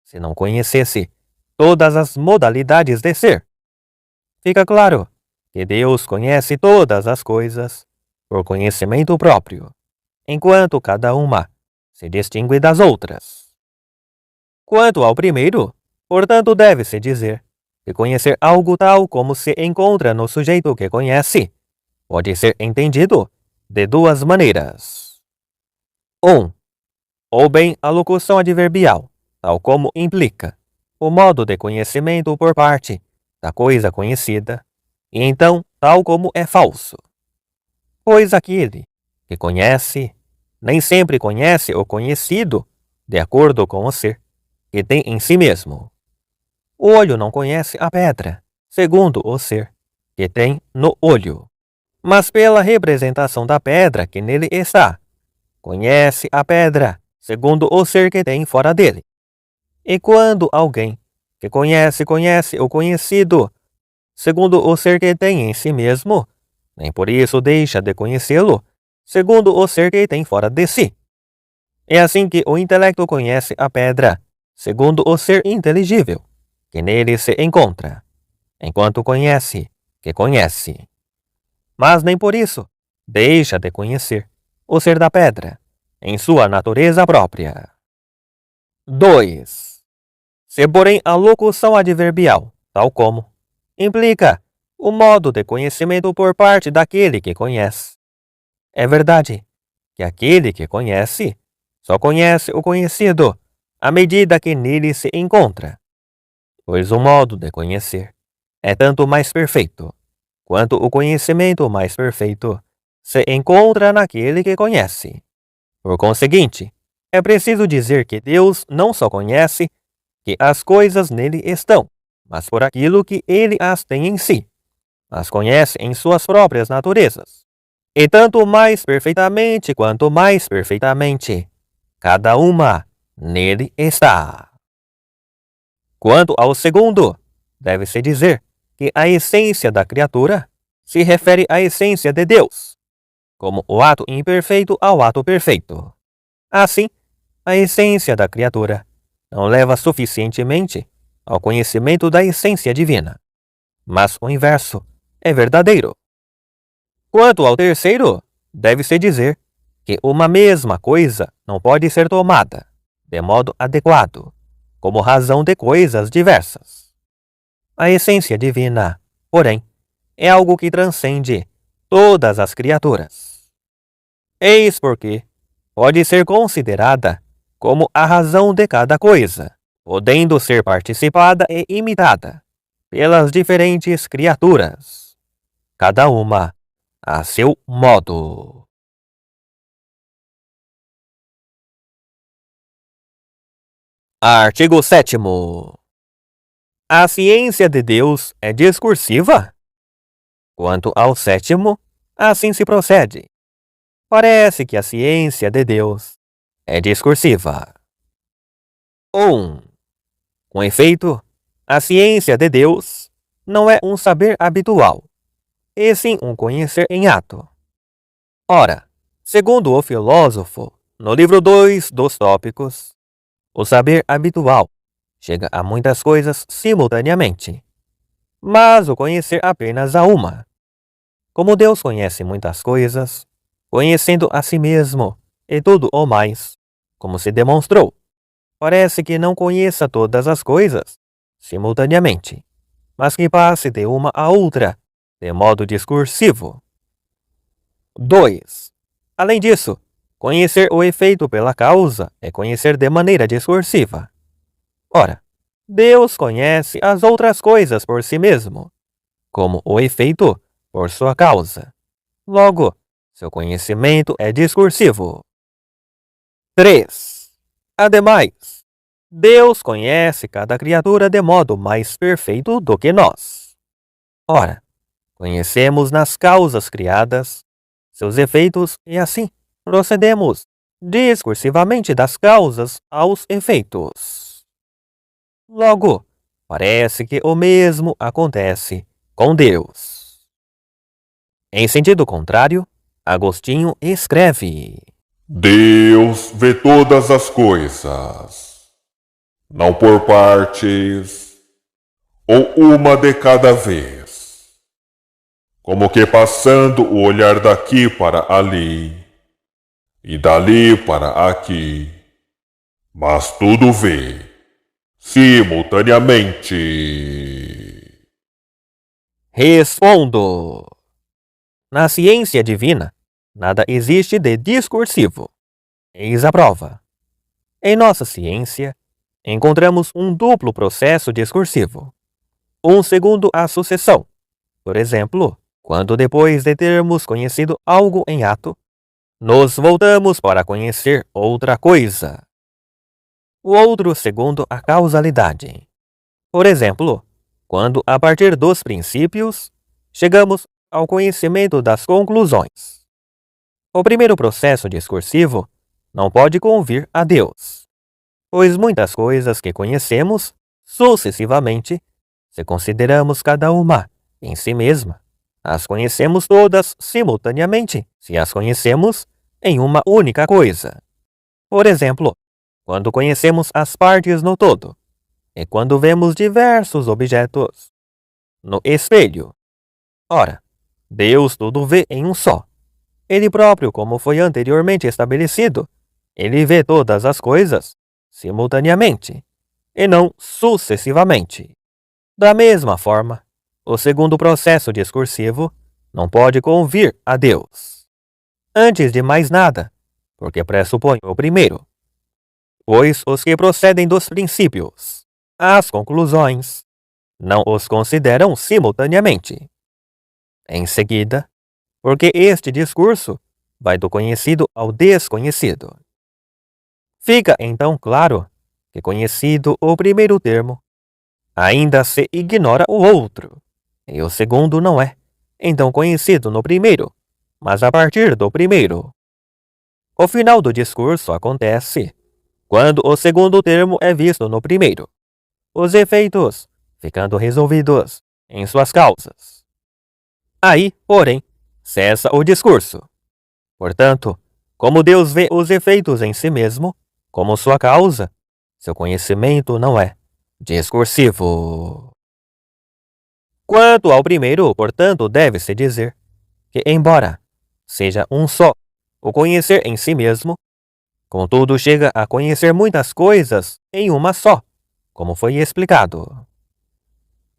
se não conhecesse todas as modalidades de ser. Fica claro que Deus conhece todas as coisas por conhecimento próprio, enquanto cada uma se distingue das outras. Quanto ao primeiro, portanto, deve-se dizer que conhecer algo tal como se encontra no sujeito que conhece pode ser entendido de duas maneiras. 1. Ou bem a locução adverbial, tal como implica o modo de conhecimento por parte da coisa conhecida, e então tal como é falso. Pois aquele que conhece nem sempre conhece o conhecido de acordo com o ser que tem em si mesmo. O olho não conhece a pedra, segundo o ser que tem no olho. mas pela representação da pedra que nele está. Conhece a pedra, segundo o ser que tem fora dele. E quando alguém que conhece o conhecido, segundo o ser que tem em si mesmo, nem por isso deixa de conhecê-lo, segundo o ser que tem fora de si. É assim que o intelecto conhece a pedra, segundo o ser inteligível, que nele se encontra, enquanto conhece, que conhece. Mas nem por isso deixa de conhecer o ser da pedra, em sua natureza própria. 2. Se, porém, a locução adverbial, tal como, implica o modo de conhecimento por parte daquele que conhece, é verdade que aquele que conhece só conhece o conhecido à medida que nele se encontra, pois o modo de conhecer é tanto mais perfeito, quanto o conhecimento mais perfeito se encontra naquele que conhece. Por conseguinte, é preciso dizer que Deus não só conhece que as coisas nele estão, mas por aquilo que ele as tem em si, as conhece em suas próprias naturezas, e tanto mais perfeitamente quanto mais perfeitamente cada uma nele está. Quanto ao segundo, deve-se dizer que a essência da criatura se refere à essência de Deus, como o ato imperfeito ao ato perfeito. Assim, a essência da criatura não leva suficientemente ao conhecimento da essência divina, mas o inverso é verdadeiro. Quanto ao terceiro, deve-se dizer que uma mesma coisa não pode ser tomada de modo adequado como razão de coisas diversas. A essência divina, porém, é algo que transcende todas as criaturas. Eis porque pode ser considerada como a razão de cada coisa, podendo ser participada e imitada pelas diferentes criaturas, cada uma a seu modo. Artigo 7º. A ciência de Deus é discursiva? Quanto ao sétimo, assim se procede. Parece que a ciência de Deus é discursiva. 1. Com efeito, a ciência de Deus não é um saber habitual, e sim um conhecer em ato. Ora, segundo o filósofo, no livro 2 dos Tópicos, o saber habitual chega a muitas coisas simultaneamente, mas o conhecer apenas a uma. Como Deus conhece muitas coisas, conhecendo a si mesmo e tudo o mais, como se demonstrou, parece que não conheça todas as coisas simultaneamente, mas que passe de uma a outra de modo discursivo. 2. Além disso, conhecer o efeito pela causa é conhecer de maneira discursiva. Ora, Deus conhece as outras coisas por si mesmo, como o efeito por sua causa. Logo, seu conhecimento é discursivo. 3. Ademais, Deus conhece cada criatura de modo mais perfeito do que nós. Ora, conhecemos nas causas criadas seus efeitos e assim procedemos discursivamente das causas aos efeitos. Logo, parece que o mesmo acontece com Deus. Em sentido contrário, Agostinho escreve: Deus vê todas as coisas, não por partes, ou uma de cada vez, como que passando o olhar daqui para ali, e dali para aqui, mas tudo vê, simultaneamente. Respondo. Na ciência divina, nada existe de discursivo. Eis a prova. Em nossa ciência, encontramos um duplo processo discursivo. Um segundo a sucessão. Por exemplo, quando depois de termos conhecido algo em ato, nos voltamos para conhecer outra coisa. O outro segundo a causalidade. Por exemplo, quando a partir dos princípios, chegamos ao conhecimento das conclusões. O primeiro processo discursivo não pode convir a Deus, pois muitas coisas que conhecemos sucessivamente, se consideramos cada uma em si mesma, as conhecemos todas simultaneamente, se as conhecemos em uma única coisa. Por exemplo, quando conhecemos as partes no todo, e quando vemos diversos objetos no espelho. Ora, Deus tudo vê em um só. Ele próprio, como foi anteriormente estabelecido, ele vê todas as coisas simultaneamente, e não sucessivamente. Da mesma forma, o segundo processo discursivo não pode convir a Deus. Antes de mais nada, porque pressupõe o primeiro, pois os que procedem dos princípios, as conclusões, não os consideram simultaneamente. Em seguida, porque este discurso vai do conhecido ao desconhecido. Fica então claro que, conhecido o primeiro termo, ainda se ignora o outro, e o segundo não é, então, conhecido no primeiro, mas a partir do primeiro. O final do discurso acontece quando o segundo termo é visto no primeiro, os efeitos ficando resolvidos em suas causas. Aí, porém, cessa o discurso. Portanto, como Deus vê os efeitos em si mesmo, como sua causa, seu conhecimento não é discursivo. Quanto ao primeiro, portanto, deve-se dizer que, embora seja um só o conhecer em si mesmo, contudo chega a conhecer muitas coisas em uma só, como foi explicado.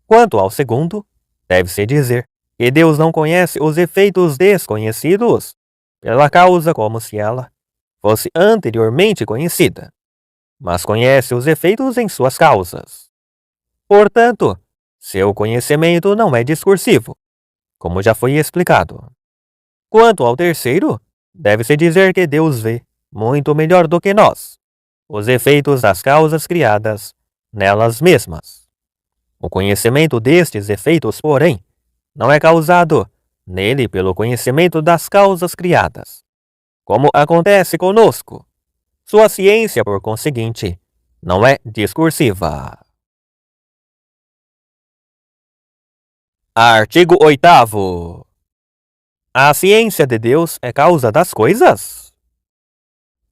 Quanto ao segundo, deve-se dizer que Deus não conhece os efeitos desconhecidos pela causa como se ela fosse anteriormente conhecida, mas conhece os efeitos em suas causas. Portanto, seu conhecimento não é discursivo, como já foi explicado. Quanto ao terceiro, deve-se dizer que Deus vê, muito melhor do que nós, os efeitos das causas criadas nelas mesmas. O conhecimento destes efeitos, porém, não é causado nele pelo conhecimento das causas criadas, como acontece conosco. Sua ciência, por conseguinte, não é discursiva. Artigo 8º. A ciência de Deus é causa das coisas?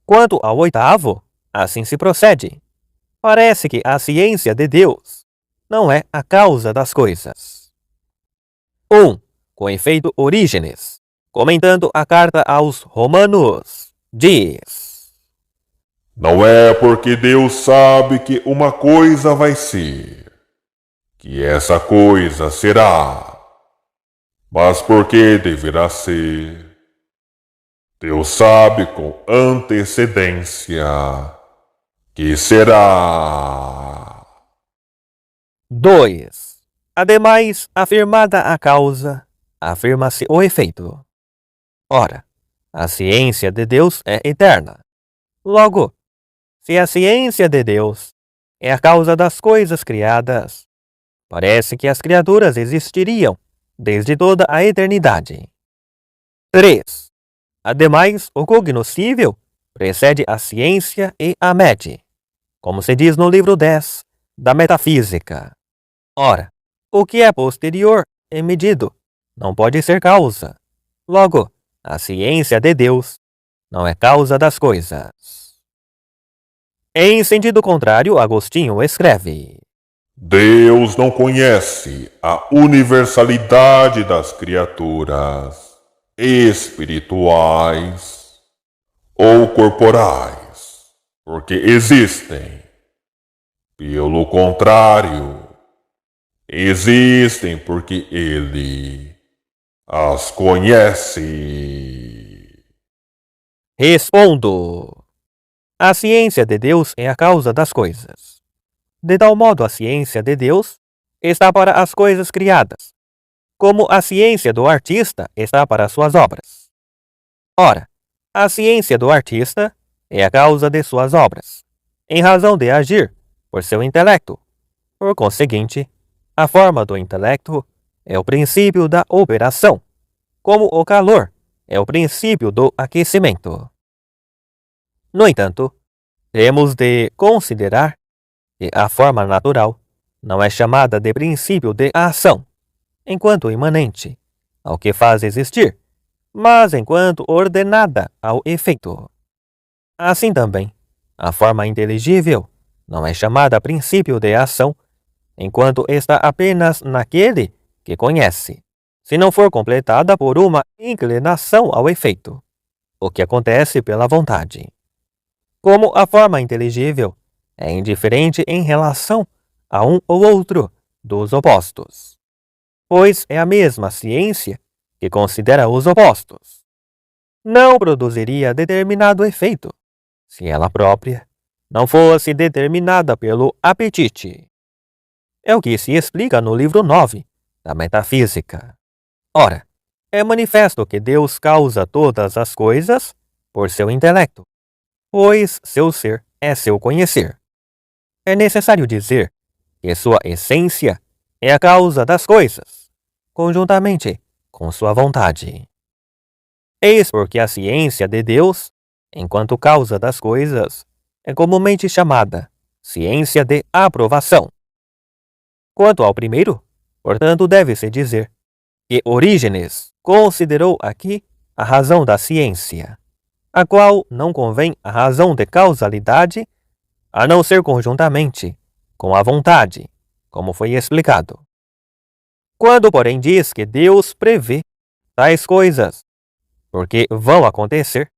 Quanto ao 8º, assim se procede. Parece que a ciência de Deus não é a causa das coisas. 1. Com efeito Orígenes, comentando a carta aos Romanos, diz: Não é porque Deus sabe que uma coisa vai ser, que essa coisa será, mas porque deverá ser. Deus sabe com antecedência que será. 2. Ademais, afirmada a causa, afirma-se o efeito. Ora, a ciência de Deus é eterna. Logo, se a ciência de Deus é a causa das coisas criadas, parece que as criaturas existiriam desde toda a eternidade. 3. Ademais, o cognoscível precede a ciência e a mede, como se diz no livro 10 da Metafísica. Ora, o que é posterior e medido não pode ser causa. Logo, a ciência de Deus não é causa das coisas. Em sentido contrário, Agostinho escreve: Deus não conhece a universalidade das criaturas espirituais ou corporais, porque existem. Pelo contrário, existem porque Ele as conhece. Respondo: a ciência de Deus é a causa das coisas. De tal modo, a ciência de Deus está para as coisas criadas, como a ciência do artista está para suas obras. Ora, a ciência do artista é a causa de suas obras, em razão de agir por seu intelecto. Por conseguinte, a forma do intelecto é o princípio da operação, como o calor é o princípio do aquecimento. No entanto, temos de considerar que a forma natural não é chamada de princípio de ação, enquanto imanente ao que faz existir, mas enquanto ordenada ao efeito. Assim também, a forma inteligível não é chamada princípio de ação, enquanto está apenas naquele que conhece, se não for completada por uma inclinação ao efeito, o que acontece pela vontade. Como a forma inteligível é indiferente em relação a um ou outro dos opostos, pois é a mesma ciência que considera os opostos. Não produziria determinado efeito se ela própria não fosse determinada pelo apetite. É o que se explica no livro 9 da Metafísica. Ora, é manifesto que Deus causa todas as coisas por seu intelecto, pois seu ser é seu conhecer. É necessário dizer que sua essência é a causa das coisas, conjuntamente com sua vontade. Eis porque a ciência de Deus, enquanto causa das coisas, é comumente chamada ciência de aprovação. Quanto ao primeiro, portanto, deve-se dizer que Orígenes considerou aqui a razão da ciência, a qual não convém a razão de causalidade, a não ser conjuntamente com a vontade, como foi explicado. Quando, porém, diz que Deus prevê tais coisas porque vão acontecer,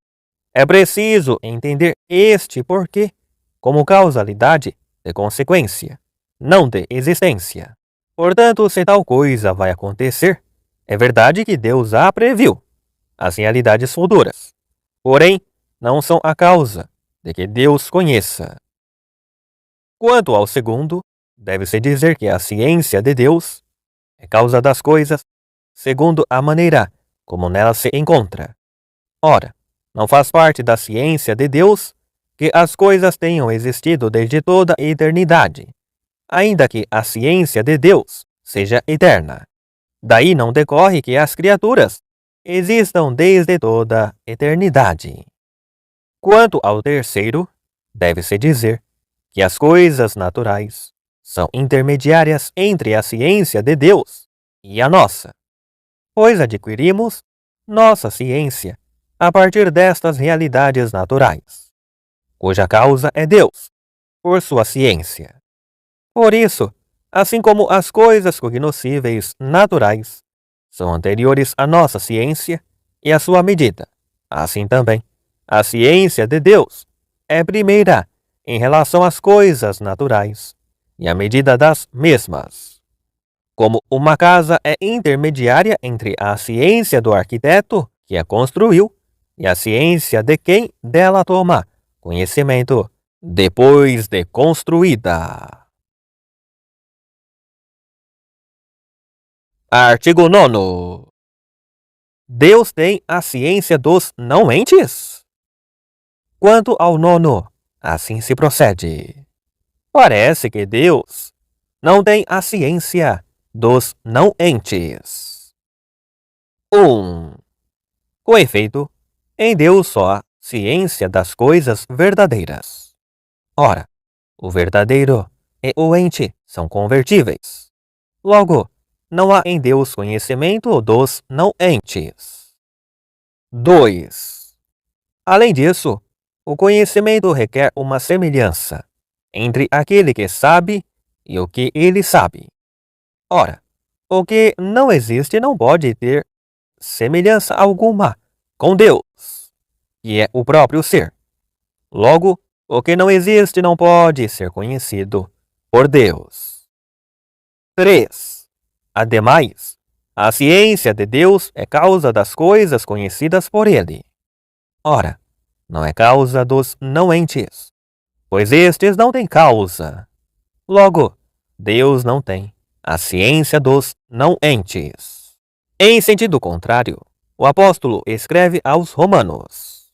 é preciso entender este porquê como causalidade de consequência, não de existência. Portanto, se tal coisa vai acontecer, é verdade que Deus a previu, as realidades futuras. Porém, não são a causa de que Deus conheça. Quanto ao segundo, deve-se dizer que a ciência de Deus é causa das coisas segundo a maneira como nela se encontra. Ora, não faz parte da ciência de Deus que as coisas tenham existido desde toda a eternidade, ainda que a ciência de Deus seja eterna. Daí não decorre que as criaturas existam desde toda a eternidade. Quanto ao terceiro, deve-se dizer que as coisas naturais são intermediárias entre a ciência de Deus e a nossa, pois adquirimos nossa ciência a partir destas realidades naturais, cuja causa é Deus, por sua ciência. Por isso, assim como as coisas cognoscíveis naturais são anteriores à nossa ciência e à sua medida, assim também a ciência de Deus é primeira em relação às coisas naturais e à medida das mesmas. Como uma casa é intermediária entre a ciência do arquiteto que a construiu e a ciência de quem dela toma conhecimento depois de construída. Artigo 9º. Deus tem a ciência dos não-entes? Quanto ao nono, assim se procede. Parece que Deus não tem a ciência dos não-entes. 1. Com efeito, em Deus só há ciência das coisas verdadeiras. Ora, o verdadeiro e o ente são convertíveis. Logo, não há em Deus conhecimento dos não-entes. 2. Além disso, o conhecimento requer uma semelhança entre aquele que sabe e o que ele sabe. Ora, o que não existe não pode ter semelhança alguma com Deus, que é o próprio ser. Logo, o que não existe não pode ser conhecido por Deus. 3. Ademais, a ciência de Deus é causa das coisas conhecidas por ele. Ora, não é causa dos não-entes, pois estes não têm causa. Logo, Deus não tem a ciência dos não-entes. Em sentido contrário, o apóstolo escreve aos Romanos: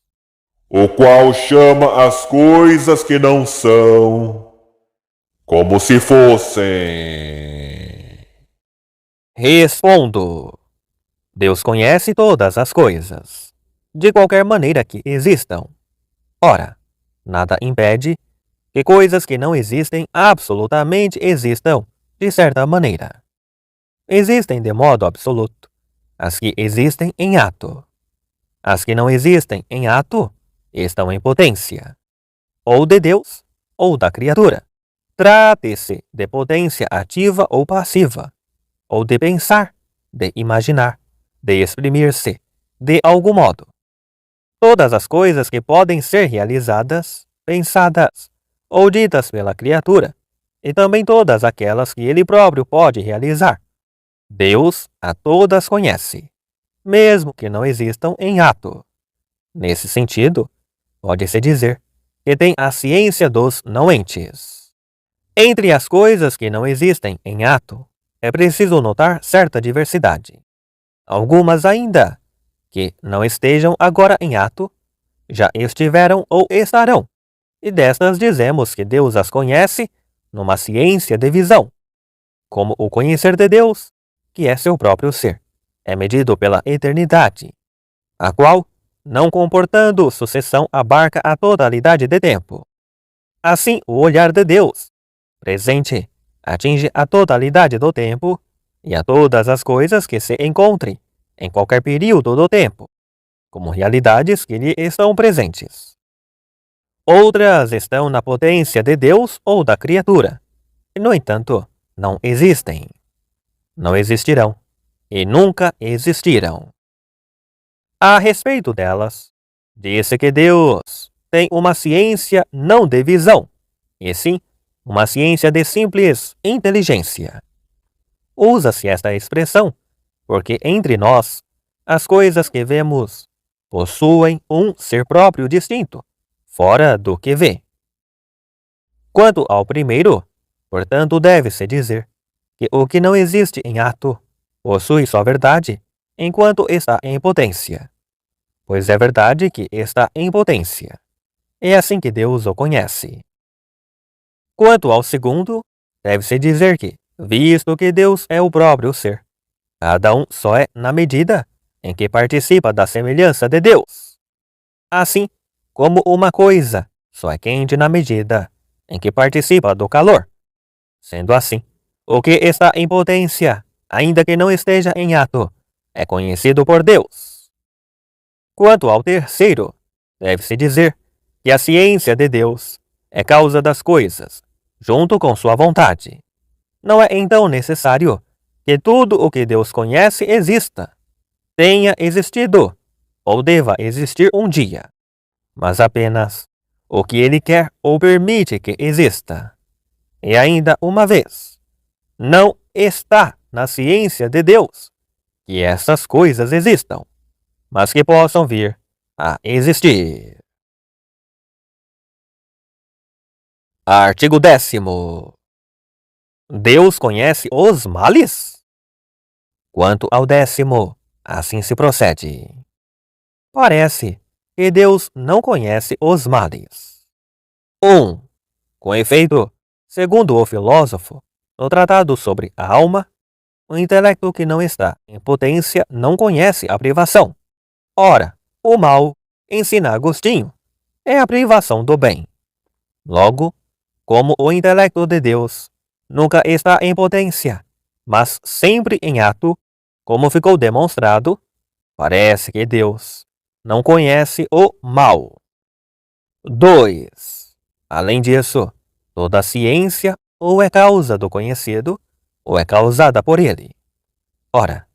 o qual chama as coisas que não são, como se fossem. Respondo: Deus conhece todas as coisas, de qualquer maneira que existam. Ora, nada impede que coisas que não existem absolutamente existam, de certa maneira. Existem de modo absoluto as que existem em ato. As que não existem em ato estão em potência, ou de Deus ou da criatura. Trate-se de potência ativa ou passiva, ou de pensar, de imaginar, de exprimir-se, de algum modo. Todas as coisas que podem ser realizadas, pensadas ou ditas pela criatura, e também todas aquelas que ele próprio pode realizar. Deus a todas conhece, mesmo que não existam em ato. Nesse sentido, pode-se dizer que tem a ciência dos não-entes. Entre as coisas que não existem em ato, é preciso notar certa diversidade. Algumas ainda, que não estejam agora em ato, já estiveram ou estarão, e destas dizemos que Deus as conhece numa ciência de visão, como o conhecer de Deus, que é seu próprio ser, é medido pela eternidade, a qual, não comportando sucessão, abarca a totalidade de tempo. Assim, o olhar de Deus, presente, atinge a totalidade do tempo e a todas as coisas que se encontrem em qualquer período do tempo, como realidades que lhe estão presentes. Outras estão na potência de Deus ou da criatura, e, no entanto, não existem, não existirão e nunca existiram. A respeito delas, disse que Deus tem uma ciência não de visão, e sim uma ciência de simples inteligência. Usa-se esta expressão porque entre nós, as coisas que vemos possuem um ser próprio distinto, fora do que vê. Quanto ao primeiro, portanto, deve-se dizer que o que não existe em ato possui só verdade enquanto está em potência, pois é verdade que está em potência. É assim que Deus o conhece. Quanto ao segundo, deve-se dizer que, visto que Deus é o próprio ser, cada um só é na medida em que participa da semelhança de Deus. Assim como uma coisa só é quente na medida em que participa do calor. Sendo assim, o que está em potência, ainda que não esteja em ato, é conhecido por Deus. Quanto ao terceiro, deve-se dizer que a ciência de Deus é causa das coisas, junto com sua vontade. Não é então necessário que tudo o que Deus conhece exista, tenha existido, ou deva existir um dia, mas apenas o que ele quer ou permite que exista. E ainda uma vez, não está na ciência de Deus que essas coisas existam, mas que possam vir a existir. Artigo 10º. Deus conhece os males? Quanto ao 10º, assim se procede. Parece que Deus não conhece os males. 1. Com efeito, segundo o filósofo, no Tratado sobre a Alma, o intelecto que não está em potência não conhece a privação. Ora, o mal, ensina Agostinho, é a privação do bem. Logo, como o intelecto de Deus nunca está em potência, mas sempre em ato, como ficou demonstrado, parece que Deus não conhece o mal. 2. Além disso, toda ciência ou é causa do conhecido, ou é causada por ele. Ora,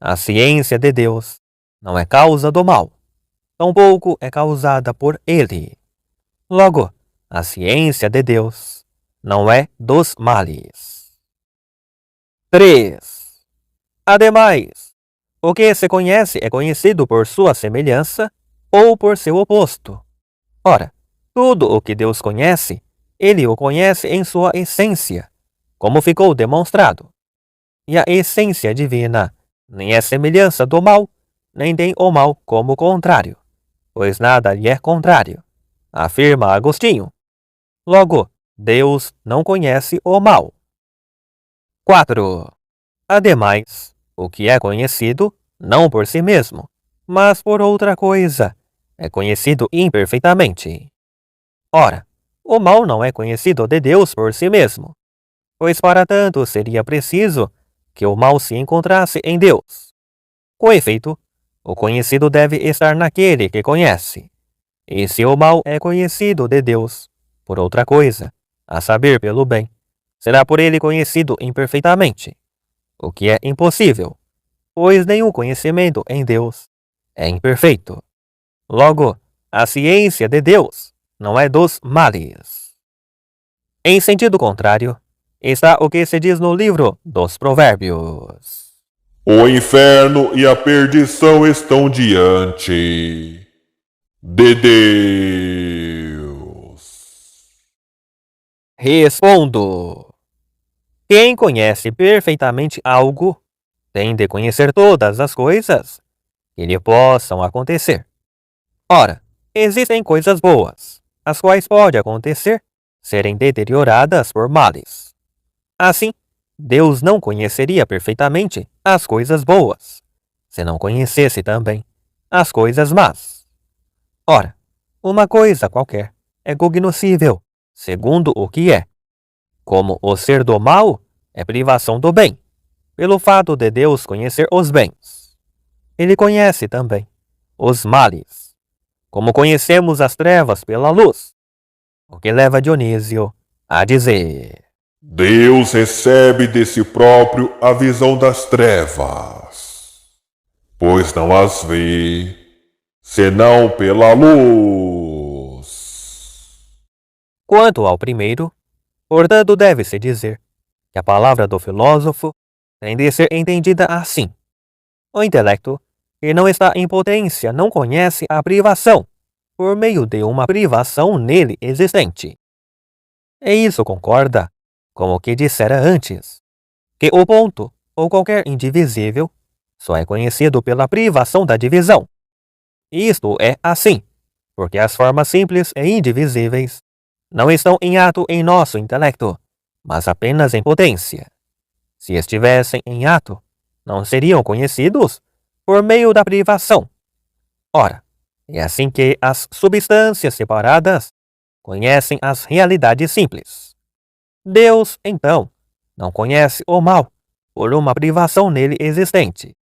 a ciência de Deus não é causa do mal, tampouco é causada por ele. Logo, a ciência de Deus não é dos males. 3. Ademais, o que se conhece é conhecido por sua semelhança ou por seu oposto. Ora, tudo o que Deus conhece, ele o conhece em sua essência, como ficou demonstrado. E a essência divina nem é semelhança do mal, nem tem o mal como contrário, pois nada lhe é contrário, afirma Agostinho. Logo, Deus não conhece o mal. 4. Ademais, o que é conhecido não por si mesmo, mas por outra coisa, é conhecido imperfeitamente. Ora, o mal não é conhecido de Deus por si mesmo, pois para tanto seria preciso que o mal se encontrasse em Deus. Com efeito, o conhecido deve estar naquele que conhece. E se o mal é conhecido de Deus por outra coisa, a saber pelo bem, será por ele conhecido imperfeitamente, o que é impossível, pois nenhum conhecimento em Deus é imperfeito. Logo, a ciência de Deus não é dos males. Em sentido contrário, está o que se diz no livro dos Provérbios. O inferno e a perdição estão diante de Deus. Respondo: quem conhece perfeitamente algo, tem de conhecer todas as coisas que lhe possam acontecer. Ora, existem coisas boas, as quais pode acontecer serem deterioradas por males. Assim, Deus não conheceria perfeitamente as coisas boas, se não conhecesse também as coisas más. Ora, uma coisa qualquer é cognoscível, segundo o que é, como o ser do mal é privação do bem, pelo fato de Deus conhecer os bens. Ele conhece também os males, como conhecemos as trevas pela luz, o que leva Dionísio a dizer: Deus recebe de si próprio a visão das trevas, pois não as vê, senão pela luz. Quanto ao primeiro, portanto, deve-se dizer que a palavra do filósofo tem de ser entendida assim: o intelecto, que não está em potência, não conhece a privação, por meio de uma privação nele existente. E isso concorda com o que dissera antes, que o ponto, ou qualquer indivisível, só é conhecido pela privação da divisão. Isto é assim, porque as formas simples e indivisíveis não estão em ato em nosso intelecto, mas apenas em potência. Se estivessem em ato, não seriam conhecidos por meio da privação. Ora, é assim que as substâncias separadas conhecem as realidades simples. Deus, então, não conhece o mal por uma privação nele existente,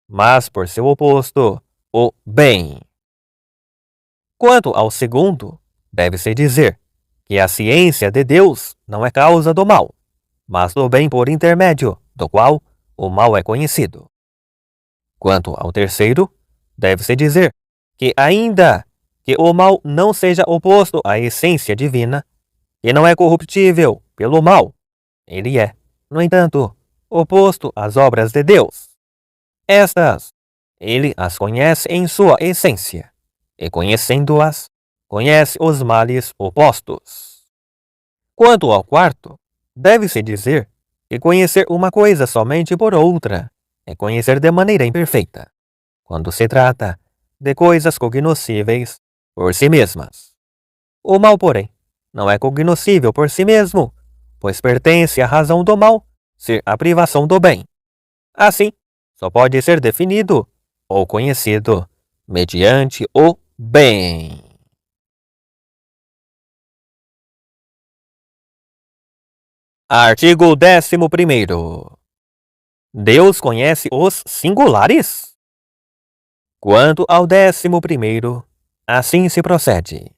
mas por seu oposto, o bem. Quanto ao segundo, deve-se dizer que a ciência de Deus não é causa do mal, mas do bem por intermédio do qual o mal é conhecido. Quanto ao terceiro, deve-se dizer que ainda que o mal não seja oposto à essência divina, que não é corruptível pelo mal, ele é, no entanto, oposto às obras de Deus. Estas, ele as conhece em sua essência, e conhecendo-as, conhece os males opostos. Quanto ao quarto, deve-se dizer que conhecer uma coisa somente por outra é conhecer de maneira imperfeita, quando se trata de coisas cognoscíveis por si mesmas. O mal, porém, não é cognoscível por si mesmo, pois pertence à razão do mal ser a privação do bem. Assim, só pode ser definido ou conhecido mediante o bem. Artigo 11º. Deus conhece os singulares? Quanto ao 11º, assim se procede.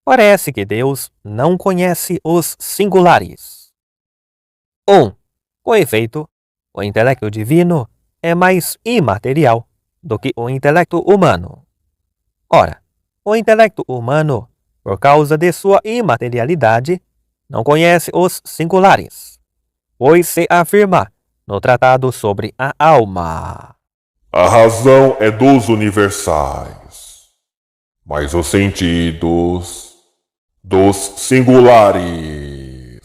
Parece que Deus não conhece os singulares. 1. Com efeito, o intelecto divino é mais imaterial do que o intelecto humano. Ora, o intelecto humano, por causa de sua imaterialidade, não conhece os singulares, pois se afirma no Tratado sobre a Alma: A razão é dos universais, mas os sentidos dos singulares.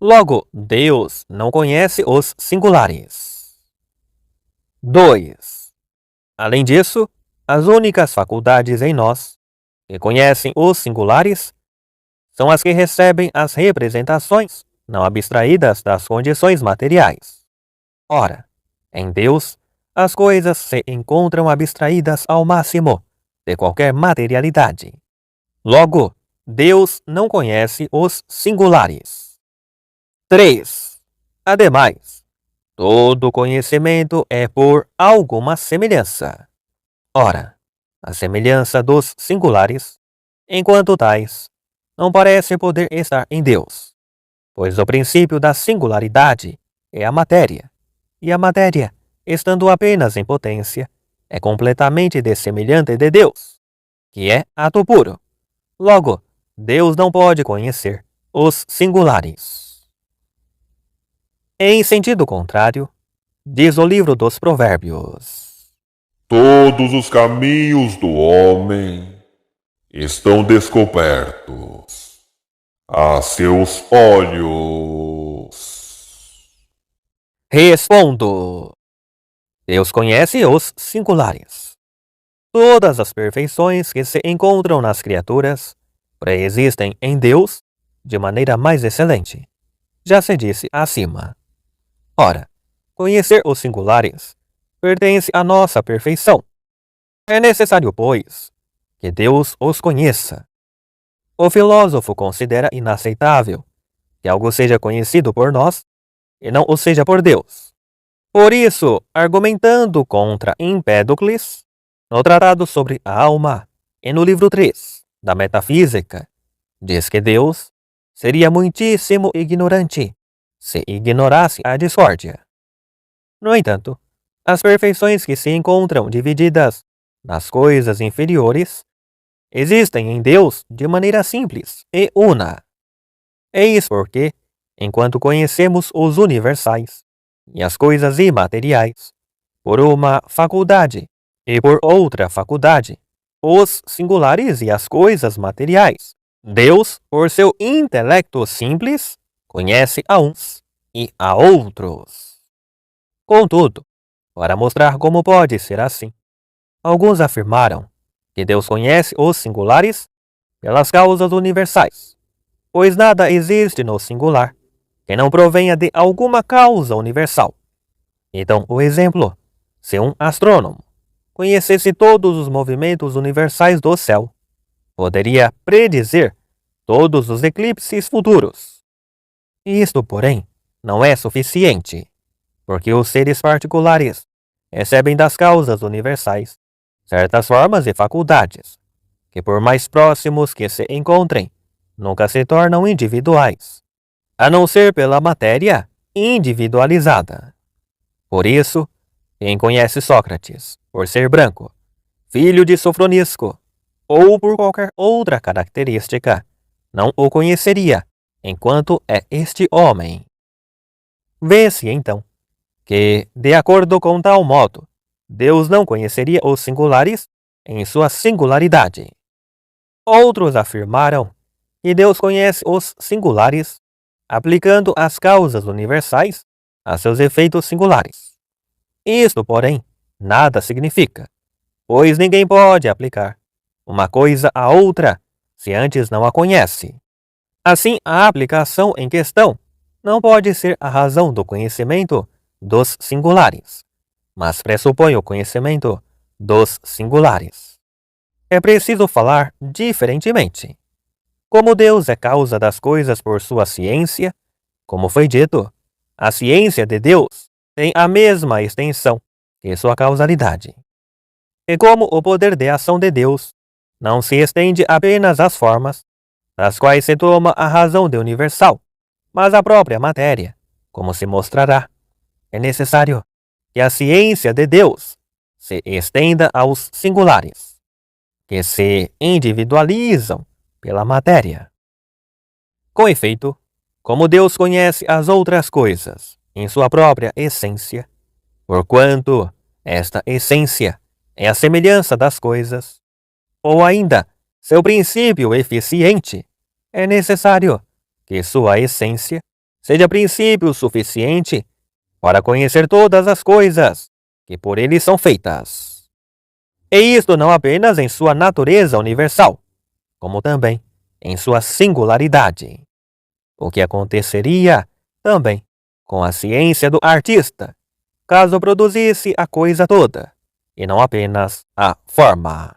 Logo, Deus não conhece os singulares. 2. Além disso, as únicas faculdades em nós que conhecem os singulares são as que recebem as representações não abstraídas das condições materiais. Ora, Em Deus, as coisas se encontram abstraídas ao máximo de qualquer materialidade. Logo, Deus não conhece os singulares. 3. Ademais, todo conhecimento é por alguma semelhança. Ora, a semelhança dos singulares, enquanto tais, não parece poder estar em Deus, pois o princípio da singularidade é a matéria, e a matéria, estando apenas em potência, é completamente dessemelhante de Deus, que é ato puro. Logo, Deus não pode conhecer os singulares. Em sentido contrário, diz o livro dos Provérbios: Todos os caminhos do homem estão descobertos a seus olhos. Respondo: Deus conhece os singulares. Todas as perfeições que se encontram nas criaturas preexistem em Deus de maneira mais excelente. Já se disse acima. Ora, conhecer os singulares pertence à nossa perfeição. É necessário, pois, que Deus os conheça. O filósofo considera inaceitável que algo seja conhecido por nós e não o seja por Deus. Por isso, argumentando contra Empédocles, no Tratado sobre a Alma e no livro 3 da Metafísica, diz que Deus seria muitíssimo ignorante se ignorasse a discórdia. No entanto, as perfeições que se encontram divididas nas coisas inferiores existem em Deus de maneira simples e una. Eis porque, enquanto conhecemos os universais e as coisas imateriais, por uma faculdade e por outra faculdade, os singulares e as coisas materiais, Deus, por seu intelecto simples, conhece a uns e a outros. Contudo, para mostrar como pode ser assim, alguns afirmaram que Deus conhece os singulares pelas causas universais, pois nada existe no singular que não provenha de alguma causa universal. Então, o exemplo, se um astrônomo conhecesse todos os movimentos universais do céu, poderia predizer todos os eclipses futuros. Isto, porém, não é suficiente, porque os seres particulares recebem das causas universais certas formas e faculdades, que por mais próximos que se encontrem, nunca se tornam individuais, a não ser pela matéria individualizada. Por isso, quem conhece Sócrates por ser branco, filho de Sofronisco, ou por qualquer outra característica, não o conheceria enquanto é este homem. Vê-se, então, que, de acordo com tal modo, Deus não conheceria os singulares em sua singularidade. Outros afirmaram que Deus conhece os singulares aplicando as causas universais a seus efeitos singulares. Isto, porém, nada significa, pois ninguém pode aplicar uma coisa a outra se antes não a conhece. Assim, a aplicação em questão não pode ser a razão do conhecimento dos singulares, mas pressupõe o conhecimento dos singulares. É preciso falar diferentemente. Como Deus é causa das coisas por sua ciência, como foi dito, a ciência de Deus tem a mesma extensão que sua causalidade. E como o poder de ação de Deus não se estende apenas às formas, das quais se toma a razão de universal, mas à própria matéria, como se mostrará, é necessário que a ciência de Deus se estenda aos singulares, que se individualizam pela matéria. Com efeito, como Deus conhece as outras coisas em sua própria essência, porquanto esta essência é a semelhança das coisas, ou ainda seu princípio eficiente, é necessário que sua essência seja princípio suficiente para conhecer todas as coisas que por ele são feitas. E isto não apenas em sua natureza universal, como também em sua singularidade. O que aconteceria também com a ciência do artista, caso produzisse a coisa toda, e não apenas a forma.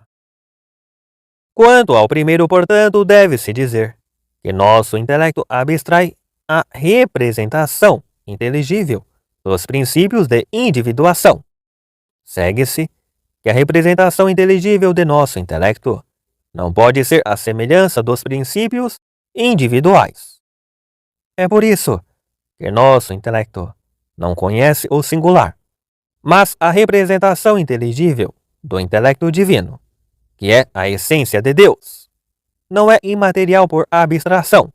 Quanto ao primeiro, portanto, deve-se dizer que nosso intelecto abstrai a representação inteligível dos princípios de individuação. Segue-se que a representação inteligível de nosso intelecto não pode ser a semelhança dos princípios individuais. É por isso que nosso intelecto não conhece o singular, mas a representação inteligível do intelecto divino, que é a essência de Deus, não é imaterial por abstração.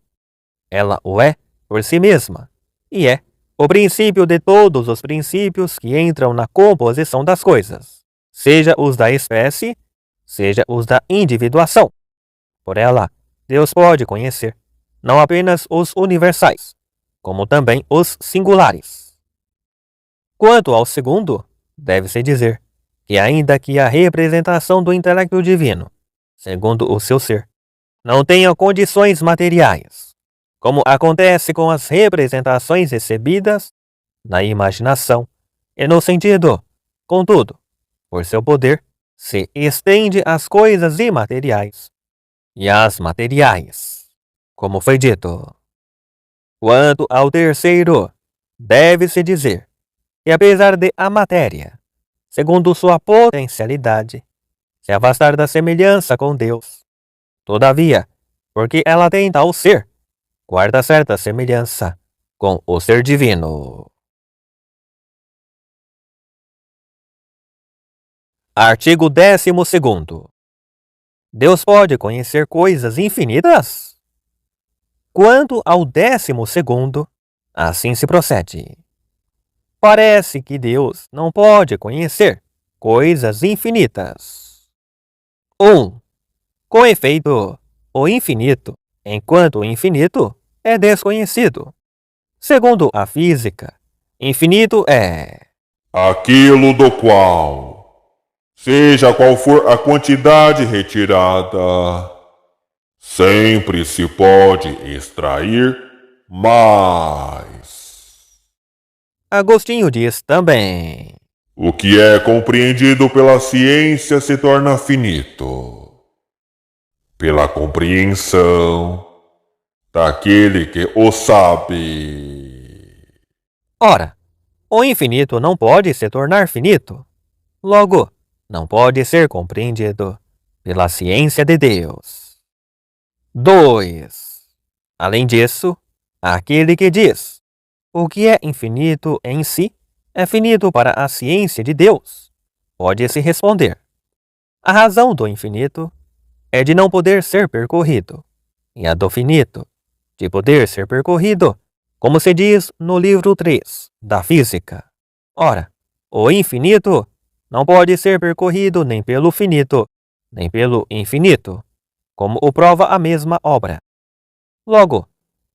Ela o é por si mesma, e é o princípio de todos os princípios que entram na composição das coisas, seja os da espécie, seja os da individuação. Por ela, Deus pode conhecer não apenas os universais, como também os singulares. Quanto ao segundo, deve-se dizer que ainda que a representação do intelecto divino, segundo o seu ser, não tenha condições materiais, como acontece com as representações recebidas na imaginação e no sentido, contudo, por seu poder, se estende às coisas imateriais e às materiais, como foi dito. Quanto ao terceiro, deve-se dizer que apesar de a matéria, segundo sua potencialidade, se afastar da semelhança com Deus, todavia, porque ela tem tal ser, guarda certa semelhança com o ser divino. Artigo 12º. Deus pode conhecer coisas infinitas? Quanto ao 12º, assim se procede. Parece que Deus não pode conhecer coisas infinitas. 1. Com efeito, o infinito, enquanto o infinito, é desconhecido. Segundo a física, infinito é aquilo do qual, seja qual for a quantidade retirada, sempre se pode extrair mais. Agostinho diz também: O que é compreendido pela ciência se torna finito, pela compreensão daquele que o sabe. Ora, o infinito não pode se tornar finito. Logo, não pode ser compreendido pela ciência de Deus. 2. Além disso, aquele que diz: o que é infinito em si é finito para a ciência de Deus, pode-se responder: a razão do infinito é de não poder ser percorrido, e a do finito, de poder ser percorrido, como se diz no livro 3 da Física. Ora, o infinito não pode ser percorrido nem pelo finito, nem pelo infinito, como o prova a mesma obra. Logo,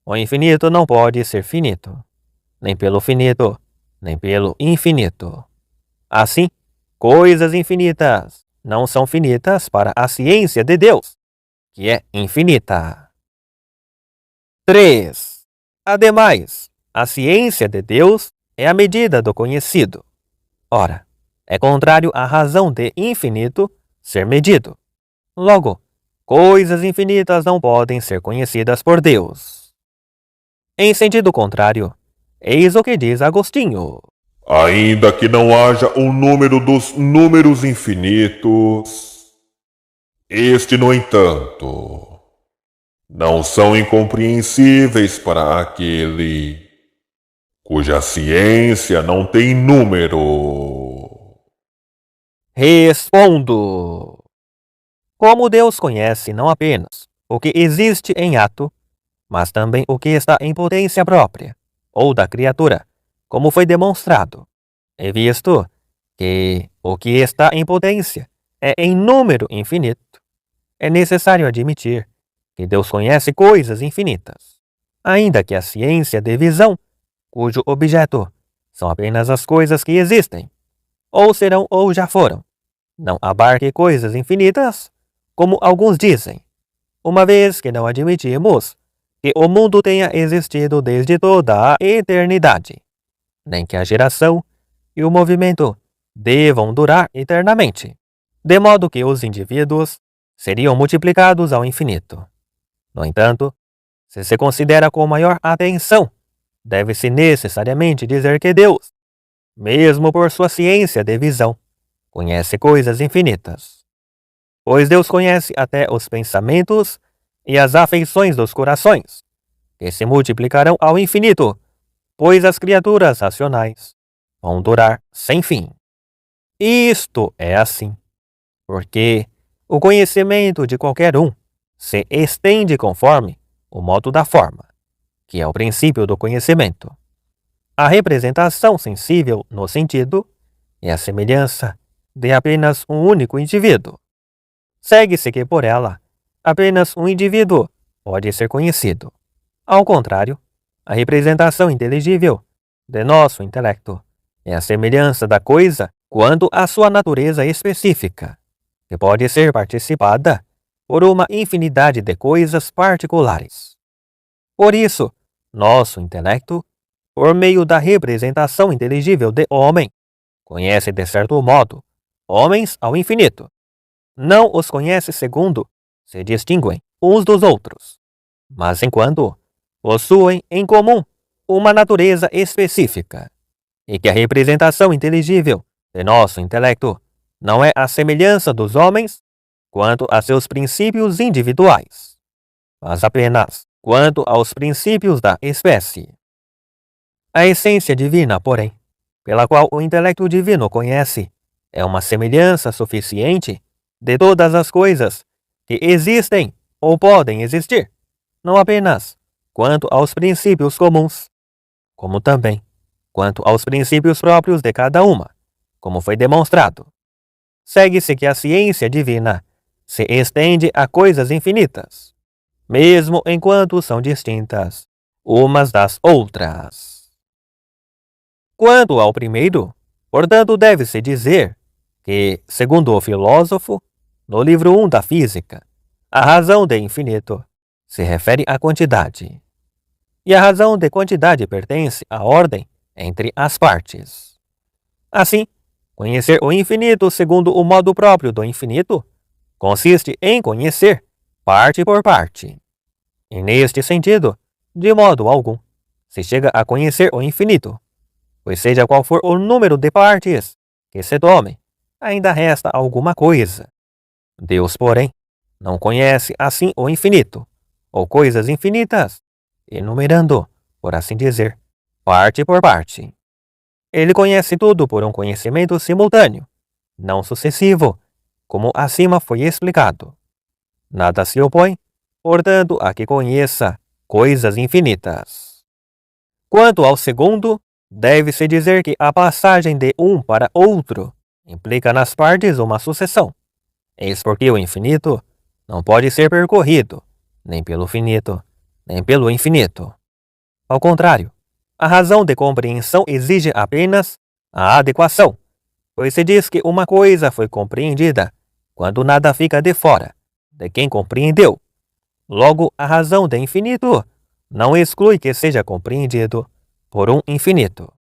o infinito não pode ser finito, nem pelo finito, nem pelo infinito. Assim, coisas infinitas não são finitas para a ciência de Deus, que é infinita. 3. Ademais, a ciência de Deus é a medida do conhecido. Ora, é contrário à razão de infinito ser medido. Logo, coisas infinitas não podem ser conhecidas por Deus. Em sentido contrário, eis o que diz Agostinho: Ainda que não haja um número dos números infinitos, este, no entanto, não são incompreensíveis para aquele cuja ciência não tem número. Respondo: como Deus conhece não apenas o que existe em ato, mas também o que está em potência própria, ou da criatura, como foi demonstrado, é visto que o que está em potência é em número infinito, é necessário admitir que Deus conhece coisas infinitas, ainda que a ciência de visão, cujo objeto são apenas as coisas que existem, ou serão ou já foram, não abarque coisas infinitas, como alguns dizem, uma vez que não admitimos que o mundo tenha existido desde toda a eternidade, nem que a geração e o movimento devam durar eternamente, de modo que os indivíduos seriam multiplicados ao infinito. No entanto, se se considera com maior atenção, deve-se necessariamente dizer que Deus, mesmo por sua ciência de visão, conhece coisas infinitas. Pois Deus conhece até os pensamentos e as afeições dos corações, que se multiplicarão ao infinito, pois as criaturas racionais vão durar sem fim. Isto é assim, porque o conhecimento de qualquer um se estende conforme o modo da forma, que é o princípio do conhecimento. A representação sensível no sentido é a semelhança de apenas um único indivíduo. Segue-se que por ela, apenas um indivíduo pode ser conhecido. Ao contrário, a representação inteligível de nosso intelecto é a semelhança da coisa quanto à sua natureza específica, que pode ser participada por uma infinidade de coisas particulares. Por isso, nosso intelecto, por meio da representação inteligível de homem, conhece de certo modo homens ao infinito. Não os conhece segundo se distinguem uns dos outros, mas enquanto possuem em comum uma natureza específica, e que a representação inteligível de nosso intelecto não é a semelhança dos homens quanto a seus princípios individuais, mas apenas quanto aos princípios da espécie. A essência divina, porém, pela qual o intelecto divino conhece, é uma semelhança suficiente de todas as coisas que existem ou podem existir, não apenas quanto aos princípios comuns, como também quanto aos princípios próprios de cada uma, como foi demonstrado. Segue-se que a ciência divina se estende a coisas infinitas, mesmo enquanto são distintas umas das outras. Quanto ao primeiro, portanto, deve-se dizer que, segundo o filósofo, no livro 1 da Física, a razão de infinito se refere à quantidade, e a razão de quantidade pertence à ordem entre as partes. Assim, conhecer o infinito segundo o modo próprio do infinito consiste em conhecer parte por parte. E neste sentido, de modo algum, se chega a conhecer o infinito, pois seja qual for o número de partes que se tome, ainda resta alguma coisa. Deus, porém, não conhece assim o infinito, ou coisas infinitas, enumerando, por assim dizer, parte por parte. Ele conhece tudo por um conhecimento simultâneo, não sucessivo, como acima foi explicado. Nada se opõe, portanto, a que conheça coisas infinitas. Quanto ao segundo, deve-se dizer que a passagem de um para outro implica nas partes uma sucessão. Eis porque o infinito não pode ser percorrido, nem pelo finito, nem pelo infinito. Ao contrário, a razão de compreensão exige apenas a adequação, pois se diz que uma coisa foi compreendida quando nada fica de fora de quem compreendeu. Logo, a razão de infinito não exclui que seja compreendido por um infinito.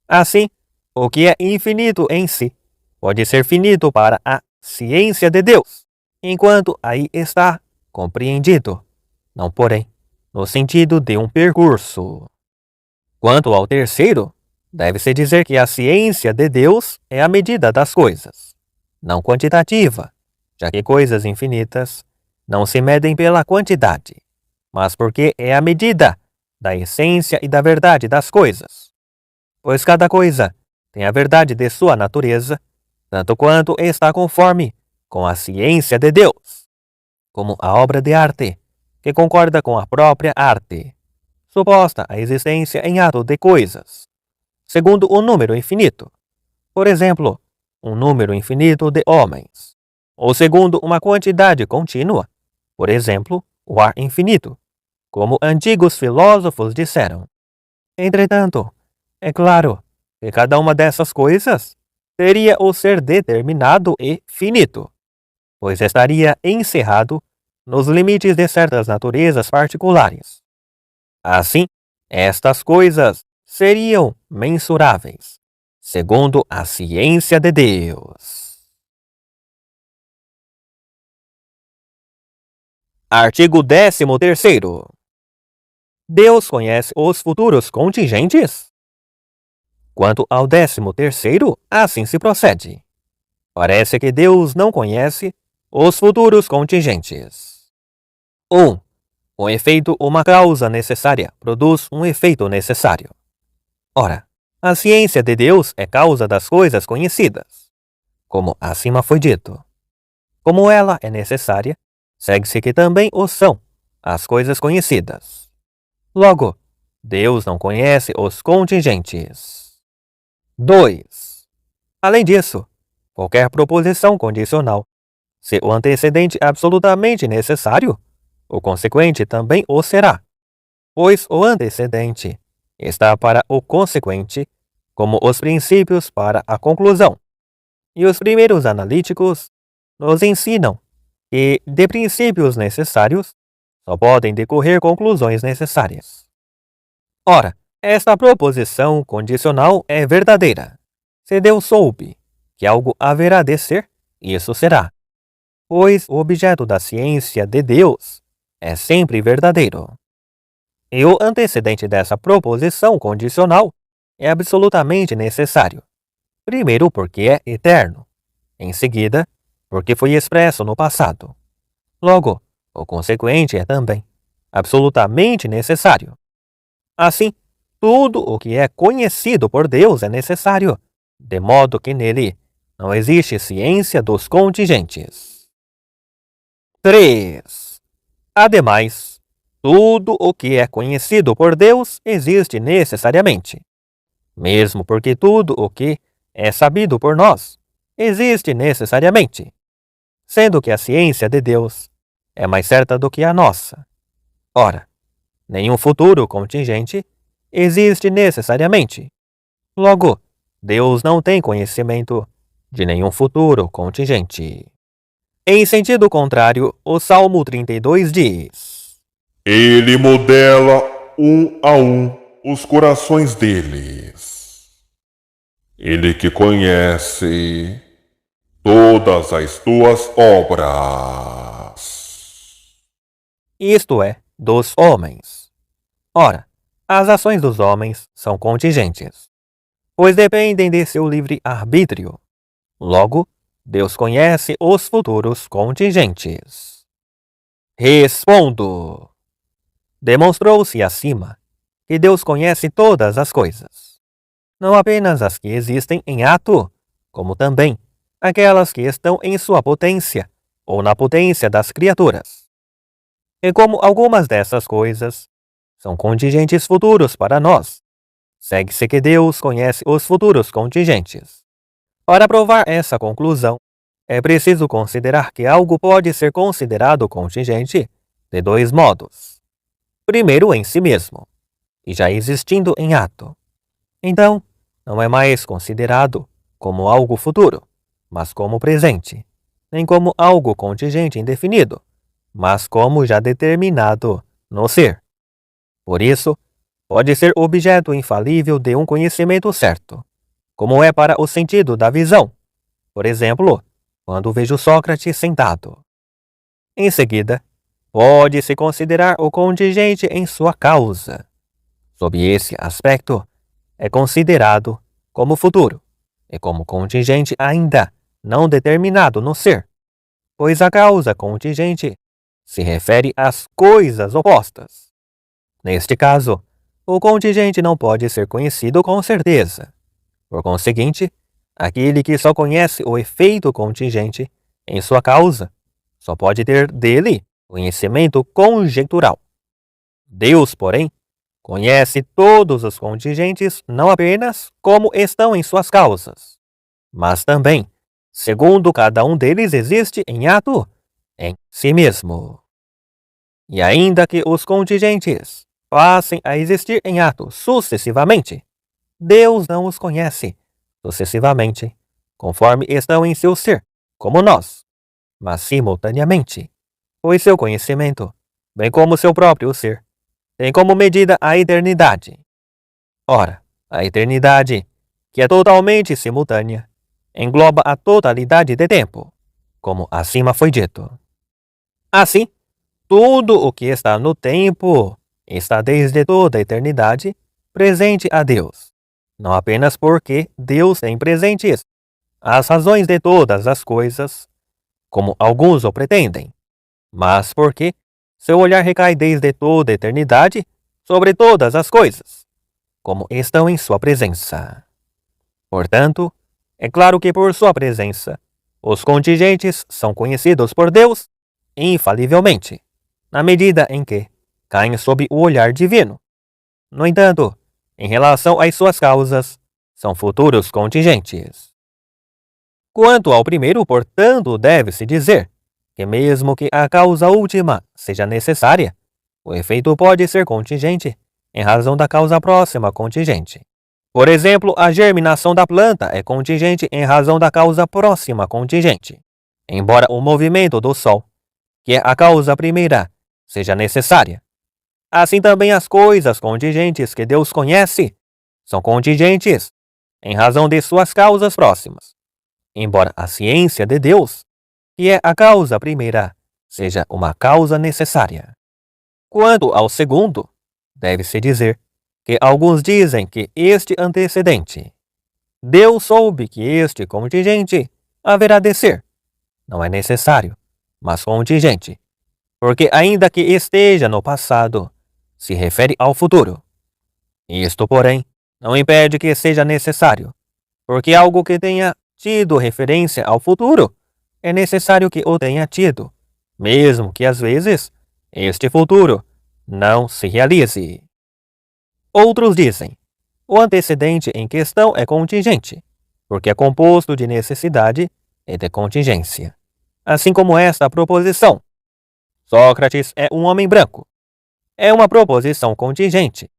Assim, o que é infinito em si pode ser finito para a ciência de Deus, enquanto aí está compreendido, não porém no sentido de um percurso. Quanto ao terceiro, deve-se dizer que a ciência de Deus é a medida das coisas, não quantitativa, já que coisas infinitas não se medem pela quantidade, mas porque é a medida da essência e da verdade das coisas. Pois cada coisa tem a verdade de sua natureza, tanto quanto está conforme com a ciência de Deus, como a obra de arte, que concorda com a própria arte, suposta a existência em ato de coisas, segundo o número infinito. Por exemplo, um número infinito de homens, ou segundo uma quantidade contínua, por exemplo, o ar infinito, como antigos filósofos disseram. Entretanto, é claro que cada uma dessas coisas teria o ser determinado e finito, pois estaria encerrado nos limites de certas naturezas particulares. Assim, estas coisas seriam mensuráveis, segundo a ciência de Deus. Artigo 13º. Deus conhece os futuros contingentes? Quanto ao 13º, assim se procede. Parece que Deus não conhece os futuros contingentes. 1. Um efeito, uma causa necessária, produz um efeito necessário. Ora, a ciência de Deus é causa das coisas conhecidas, como acima foi dito. Como ela é necessária, segue-se que também o são as coisas conhecidas. Logo, Deus não conhece os contingentes. 2. Além disso, qualquer proposição condicional, se o antecedente é absolutamente necessário, o consequente também o será, pois o antecedente está para o consequente, como os princípios para a conclusão. E os primeiros analíticos nos ensinam que, de princípios necessários, só podem decorrer conclusões necessárias. Ora, esta proposição condicional é verdadeira. Se Deus soube que algo haverá de ser, isso será, pois o objeto da ciência de Deus é sempre verdadeiro. E o antecedente dessa proposição condicional é absolutamente necessário. Primeiro, porque é eterno. Em seguida, porque foi expresso no passado. Logo, o consequente é também absolutamente necessário. Assim, tudo o que é conhecido por Deus é necessário, de modo que nele não existe ciência dos contingentes. 3. Ademais, tudo o que é conhecido por Deus existe necessariamente, mesmo porque tudo o que é sabido por nós existe necessariamente, sendo que a ciência de Deus é mais certa do que a nossa. Ora, nenhum futuro contingente existe necessariamente. Logo, Deus não tem conhecimento de nenhum futuro contingente. Em sentido contrário, o Salmo 32 diz: Ele modela um a um os corações deles. Ele que conhece todas as tuas obras. Isto é, dos homens. Ora, as ações dos homens são contingentes, pois dependem de seu livre arbítrio. Logo, Deus conhece os futuros contingentes. Respondo. Demonstrou-se acima que Deus conhece todas as coisas, não apenas as que existem em ato, como também aquelas que estão em sua potência ou na potência das criaturas. E como algumas dessas coisas são contingentes futuros para nós, segue-se que Deus conhece os futuros contingentes. Para provar essa conclusão, é preciso considerar que algo pode ser considerado contingente de dois modos. Primeiro, em si mesmo, e já existindo em ato. Então, não é mais considerado como algo futuro, mas como presente, nem como algo contingente indefinido, mas como já determinado no ser. Por isso, pode ser objeto infalível de um conhecimento certo, como é para o sentido da visão. Por exemplo, quando vejo Sócrates sentado. Em seguida, pode-se considerar o contingente em sua causa. Sob esse aspecto, é considerado como futuro e como contingente ainda não determinado no ser, pois a causa contingente se refere às coisas opostas. Neste caso, o contingente não pode ser conhecido com certeza. Por conseguinte, aquele que só conhece o efeito contingente em sua causa só pode ter dele conhecimento conjectural. Deus, porém, conhece todos os contingentes não apenas como estão em suas causas, mas também segundo cada um deles existe em ato em si mesmo. E ainda que os contingentes passem a existir em ato sucessivamente, Deus não os conhece sucessivamente, conforme estão em seu ser, como nós, mas simultaneamente, pois seu conhecimento, bem como seu próprio ser, tem como medida a eternidade. Ora, a eternidade que é totalmente simultânea, engloba a totalidade de tempo, como acima foi dito. Assim, tudo o que está no tempo está desde toda a eternidade presente a Deus, não apenas porque Deus tem presentes as razões de todas as coisas, como alguns o pretendem, mas porque seu olhar recai desde toda a eternidade sobre todas as coisas, como estão em sua presença. Portanto, é claro que por sua presença, os contingentes são conhecidos por Deus infalivelmente, na medida em que caem sob o olhar divino. No entanto, em relação às suas causas, são futuros contingentes. Quanto ao primeiro, portanto, deve-se dizer que mesmo que a causa última seja necessária, o efeito pode ser contingente em razão da causa próxima contingente. Por exemplo, a germinação da planta é contingente em razão da causa próxima contingente, embora o movimento do Sol, que é a causa primeira, seja necessária. Assim também as coisas contingentes que Deus conhece são contingentes em razão de suas causas próximas, embora a ciência de Deus, que é a causa primeira, seja uma causa necessária. Quanto ao segundo, deve-se dizer que alguns dizem que este antecedente, Deus soube que este contingente haverá de ser. Não é necessário, mas contingente, porque ainda que esteja no passado, se refere ao futuro. Isto, porém, não impede que seja necessário, porque algo que tenha tido referência ao futuro, é necessário que o tenha tido, mesmo que às vezes este futuro não se realize. Outros dizem, o antecedente em questão é contingente, porque é composto de necessidade e de contingência. Assim como esta proposição, Sócrates é um homem branco, é uma proposição contingente.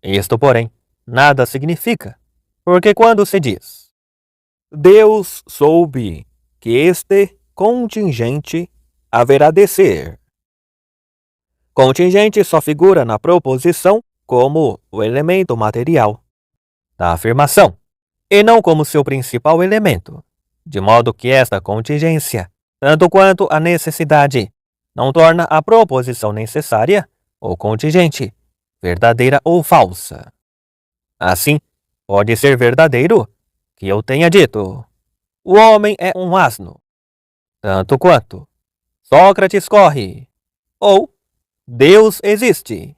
Isto, porém, nada significa, porque quando se diz Deus soube que este contingente haverá de ser, contingente só figura na proposição como o elemento material da afirmação, e não como seu principal elemento, de modo que esta contingência, tanto quanto a necessidade, não torna a proposição necessária ou contingente, verdadeira ou falsa. Assim, pode ser verdadeiro que eu tenha dito: o homem é um asno, tanto quanto Sócrates corre, ou Deus existe.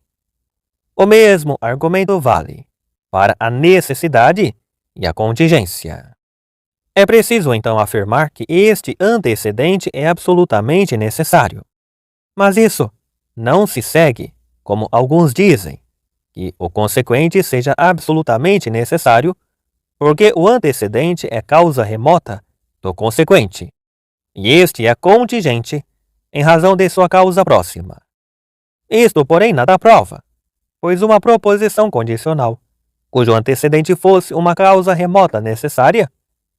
O mesmo argumento vale para a necessidade e a contingência. É preciso então afirmar que este antecedente é absolutamente necessário. Mas isso não se segue, como alguns dizem, que o consequente seja absolutamente necessário, porque o antecedente é causa remota do consequente, e este é contingente em razão de sua causa próxima. Isto, porém, nada prova, pois uma proposição condicional, cujo antecedente fosse uma causa remota necessária,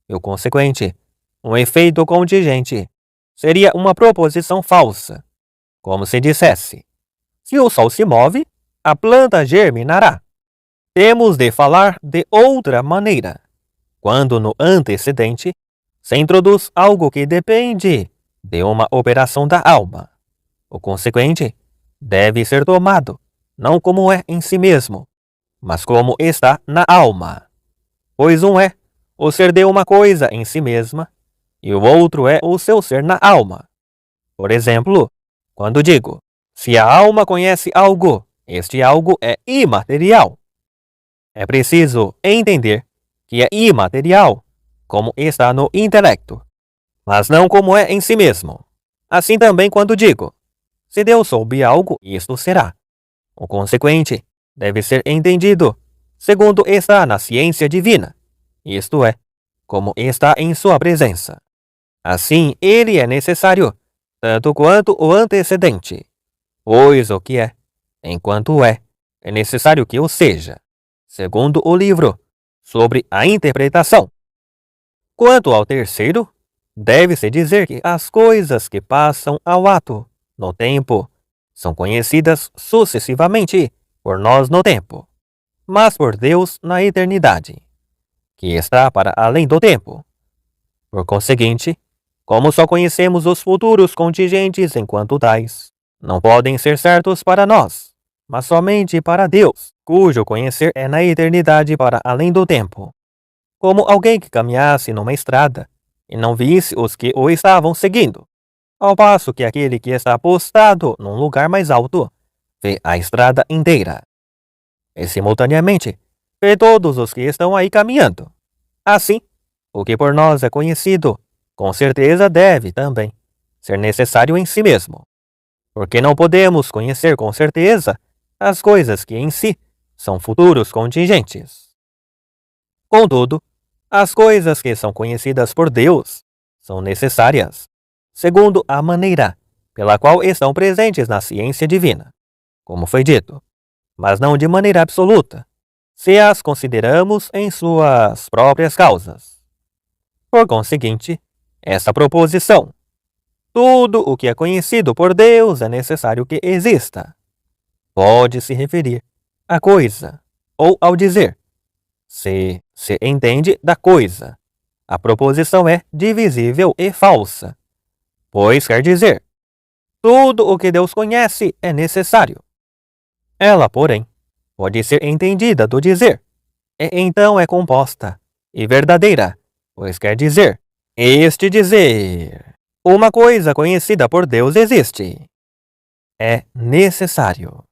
e o consequente, um efeito contingente, seria uma proposição falsa, como se dissesse: se o Sol se move, a planta germinará. Temos de falar de outra maneira, quando no antecedente se introduz algo que depende de uma operação da alma. O consequente deve ser tomado não como é em si mesmo, mas como está na alma. Pois um é o ser de uma coisa em si mesma, e o outro é o seu ser na alma. Por exemplo, quando digo, se a alma conhece algo, este algo é imaterial. É preciso entender que é imaterial, como está no intelecto, mas não como é em si mesmo. Assim também quando digo, se Deus soube algo, isto será. O consequente deve ser entendido segundo está na ciência divina, isto é, como está em sua presença. Assim, ele é necessário, tanto quanto o antecedente, pois o que é, enquanto é necessário que o seja, segundo o livro sobre a interpretação. Quanto ao terceiro, deve-se dizer que as coisas que passam ao ato no tempo são conhecidas sucessivamente por nós no tempo, mas por Deus na eternidade. que está para além do tempo. Por conseguinte, como só conhecemos os futuros contingentes enquanto tais, não podem ser certos para nós, mas somente para Deus, cujo conhecer é na eternidade para além do tempo. Como alguém que caminhasse numa estrada e não visse os que o estavam seguindo, ao passo que aquele que está postado num lugar mais alto vê a estrada inteira. E simultaneamente vê todos os que estão aí caminhando. Assim, o que por nós é conhecido, com certeza deve também ser necessário em si mesmo, porque não podemos conhecer com certeza as coisas que em si são futuros contingentes. Contudo, as coisas que são conhecidas por Deus são necessárias, segundo a maneira pela qual estão presentes na ciência divina, como foi dito, mas não de maneira absoluta, se as consideramos em suas próprias causas. Por conseguinte, esta proposição, tudo o que é conhecido por Deus é necessário que exista, pode se referir à coisa, ou ao dizer, se entende da coisa. A proposição é divisível e falsa, pois quer dizer, tudo o que Deus conhece é necessário. Ela, porém, pode ser entendida do dizer, e então é composta e verdadeira, pois quer dizer, este dizer, uma coisa conhecida por Deus existe. É necessário.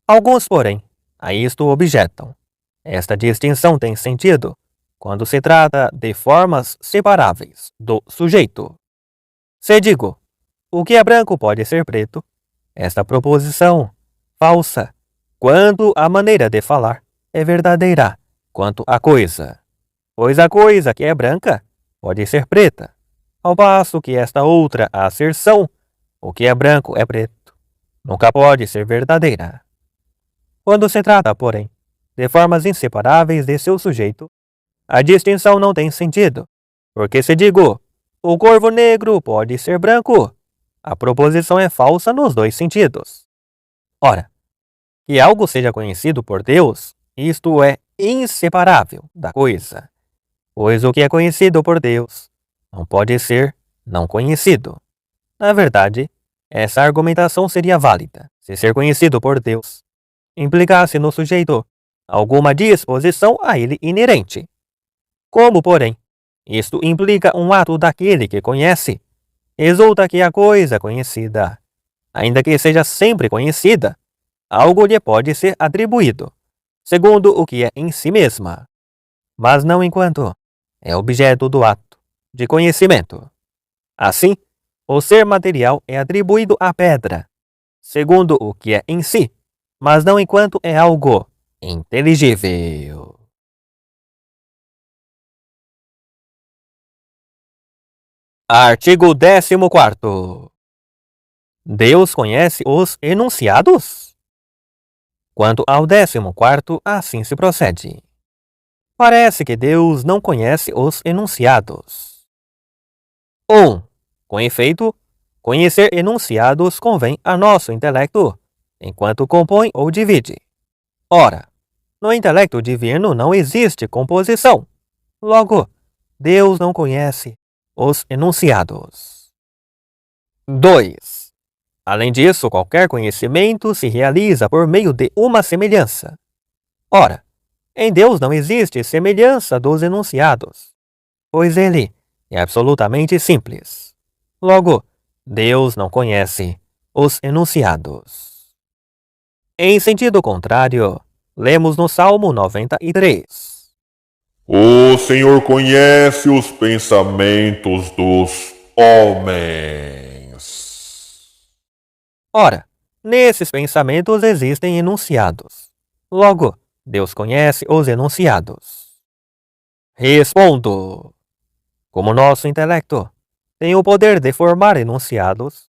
Alguns, porém, a isto objetam. Esta distinção tem sentido quando se trata de formas separáveis do sujeito. Se digo, o que é branco pode ser preto, esta proposição, falsa, quanto à maneira de falar, é verdadeira quanto à coisa, pois a coisa que é branca pode ser preta, ao passo que esta outra asserção, o que é branco é preto, nunca pode ser verdadeira. Quando se trata, porém, de formas inseparáveis de seu sujeito, a distinção não tem sentido, porque se digo, o corvo negro pode ser branco, a proposição é falsa nos dois sentidos. Ora, que algo seja conhecido por Deus, isto é inseparável da coisa, pois o que é conhecido por Deus não pode ser não conhecido. Na verdade, essa argumentação seria válida se ser conhecido por Deus implicasse no sujeito alguma disposição a ele inerente. Como, porém, isto implica um ato daquele que conhece, resulta que a coisa conhecida, ainda que seja sempre conhecida, algo lhe pode ser atribuído, segundo o que é em si mesma, mas não enquanto é objeto do ato de conhecimento. Assim, o ser material é atribuído à pedra, segundo o que é em si, mas não enquanto é algo inteligível. Artigo 14º. Deus conhece os enunciados? Quanto ao 14º, assim se procede. Parece que Deus não conhece os enunciados. 1. Com efeito, conhecer enunciados convém a nosso intelecto, enquanto compõe ou divide. Ora, no intelecto divino não existe composição. Logo, Deus não conhece os enunciados. 2. Além disso, qualquer conhecimento se realiza por meio de uma semelhança. Ora, em Deus não existe semelhança dos enunciados, pois ele é absolutamente simples. Logo, Deus não conhece os enunciados. Em sentido contrário, lemos no Salmo 93. O Senhor conhece os pensamentos dos homens. Ora, nesses pensamentos existem enunciados. Logo, Deus conhece os enunciados. Respondo. Como nosso intelecto tem o poder de formar enunciados,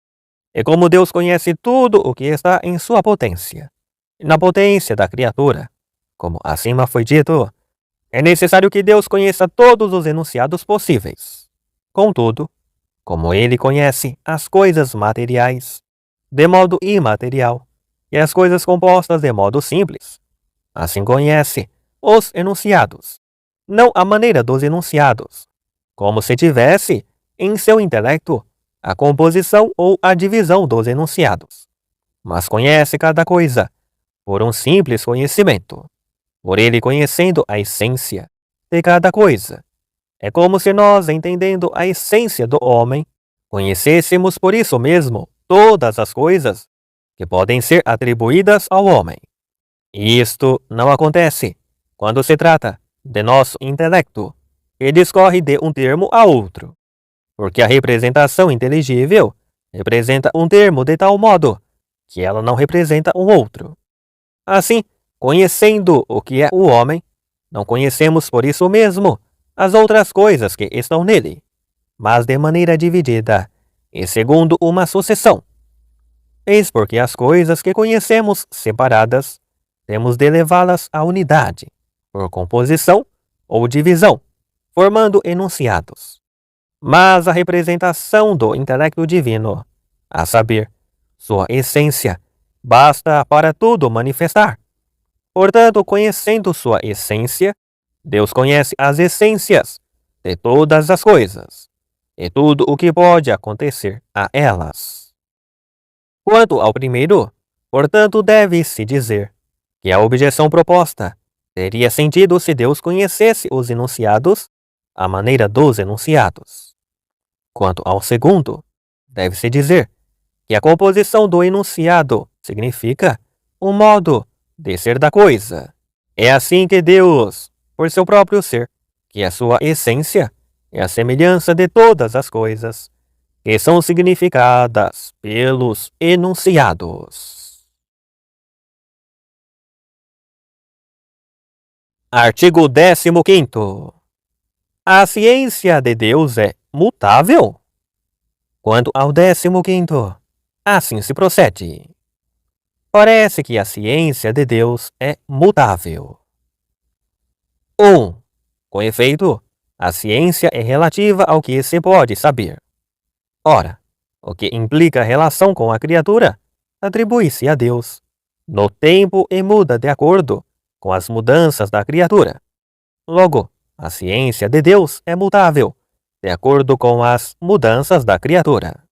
e como Deus conhece tudo o que está em sua potência, e na potência da criatura, como acima foi dito, é necessário que Deus conheça todos os enunciados possíveis. Contudo, como Ele conhece as coisas materiais de modo imaterial e as coisas compostas de modo simples, assim conhece os enunciados não à maneira dos enunciados, como se tivesse em seu intelecto a composição ou a divisão dos enunciados, mas conhece cada coisa por um simples conhecimento, por ele conhecendo a essência de cada coisa. É como se nós, entendendo a essência do homem, conhecêssemos por isso mesmo todas as coisas que podem ser atribuídas ao homem. E isto não acontece quando se trata de nosso intelecto, que discorre de um termo a outro, porque a representação inteligível representa um termo de tal modo que ela não representa um outro. Assim, conhecendo o que é o homem, não conhecemos por isso mesmo as outras coisas que estão nele, mas de maneira dividida e segundo uma sucessão. Eis porque as coisas que conhecemos separadas, temos de levá-las à unidade, por composição ou divisão, formando enunciados. Mas a representação do intelecto divino, a saber, sua essência, basta para tudo manifestar. Portanto, conhecendo sua essência, Deus conhece as essências de todas as coisas, e tudo o que pode acontecer a elas. Quanto ao primeiro, portanto, deve-se dizer que a objeção proposta teria sentido se Deus conhecesse os enunciados à maneira dos enunciados. Quanto ao segundo, deve-se dizer que a composição do enunciado significa um modo de ser da coisa. É assim que Deus, por seu próprio ser, que a sua essência é a semelhança de todas as coisas, que são significadas pelos enunciados. Artigo 15º. A ciência de Deus é mutável? Quanto ao 15º, assim se procede. Parece que a ciência de Deus é mutável. 1. Com efeito, a ciência é relativa ao que se pode saber. Ora, o que implica relação com a criatura atribui-se a Deus no tempo e muda de acordo com as mudanças da criatura. Logo, a ciência de Deus é mutável, de acordo com as mudanças da criatura.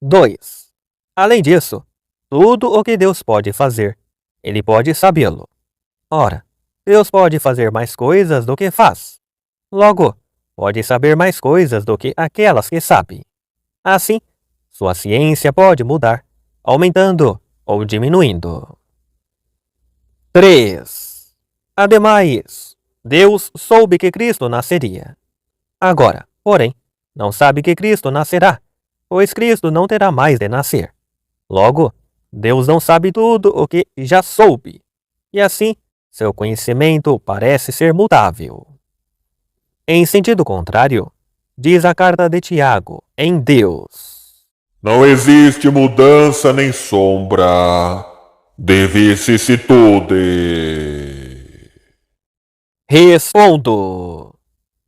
2. Além disso, tudo o que Deus pode fazer, ele pode sabê-lo. Ora, Deus pode fazer mais coisas do que faz. Logo, pode saber mais coisas do que aquelas que sabe. Assim, sua ciência pode mudar, aumentando ou diminuindo. 3. Ademais, Deus soube que Cristo nasceria. Agora, porém, não sabe que Cristo nascerá, pois Cristo não terá mais de nascer. Logo, Deus não sabe tudo o que já soube, e assim, seu conhecimento parece ser mutável. Em sentido contrário, diz a carta de Tiago, em Deus: Não existe mudança nem sombra de vicissitude. Respondo.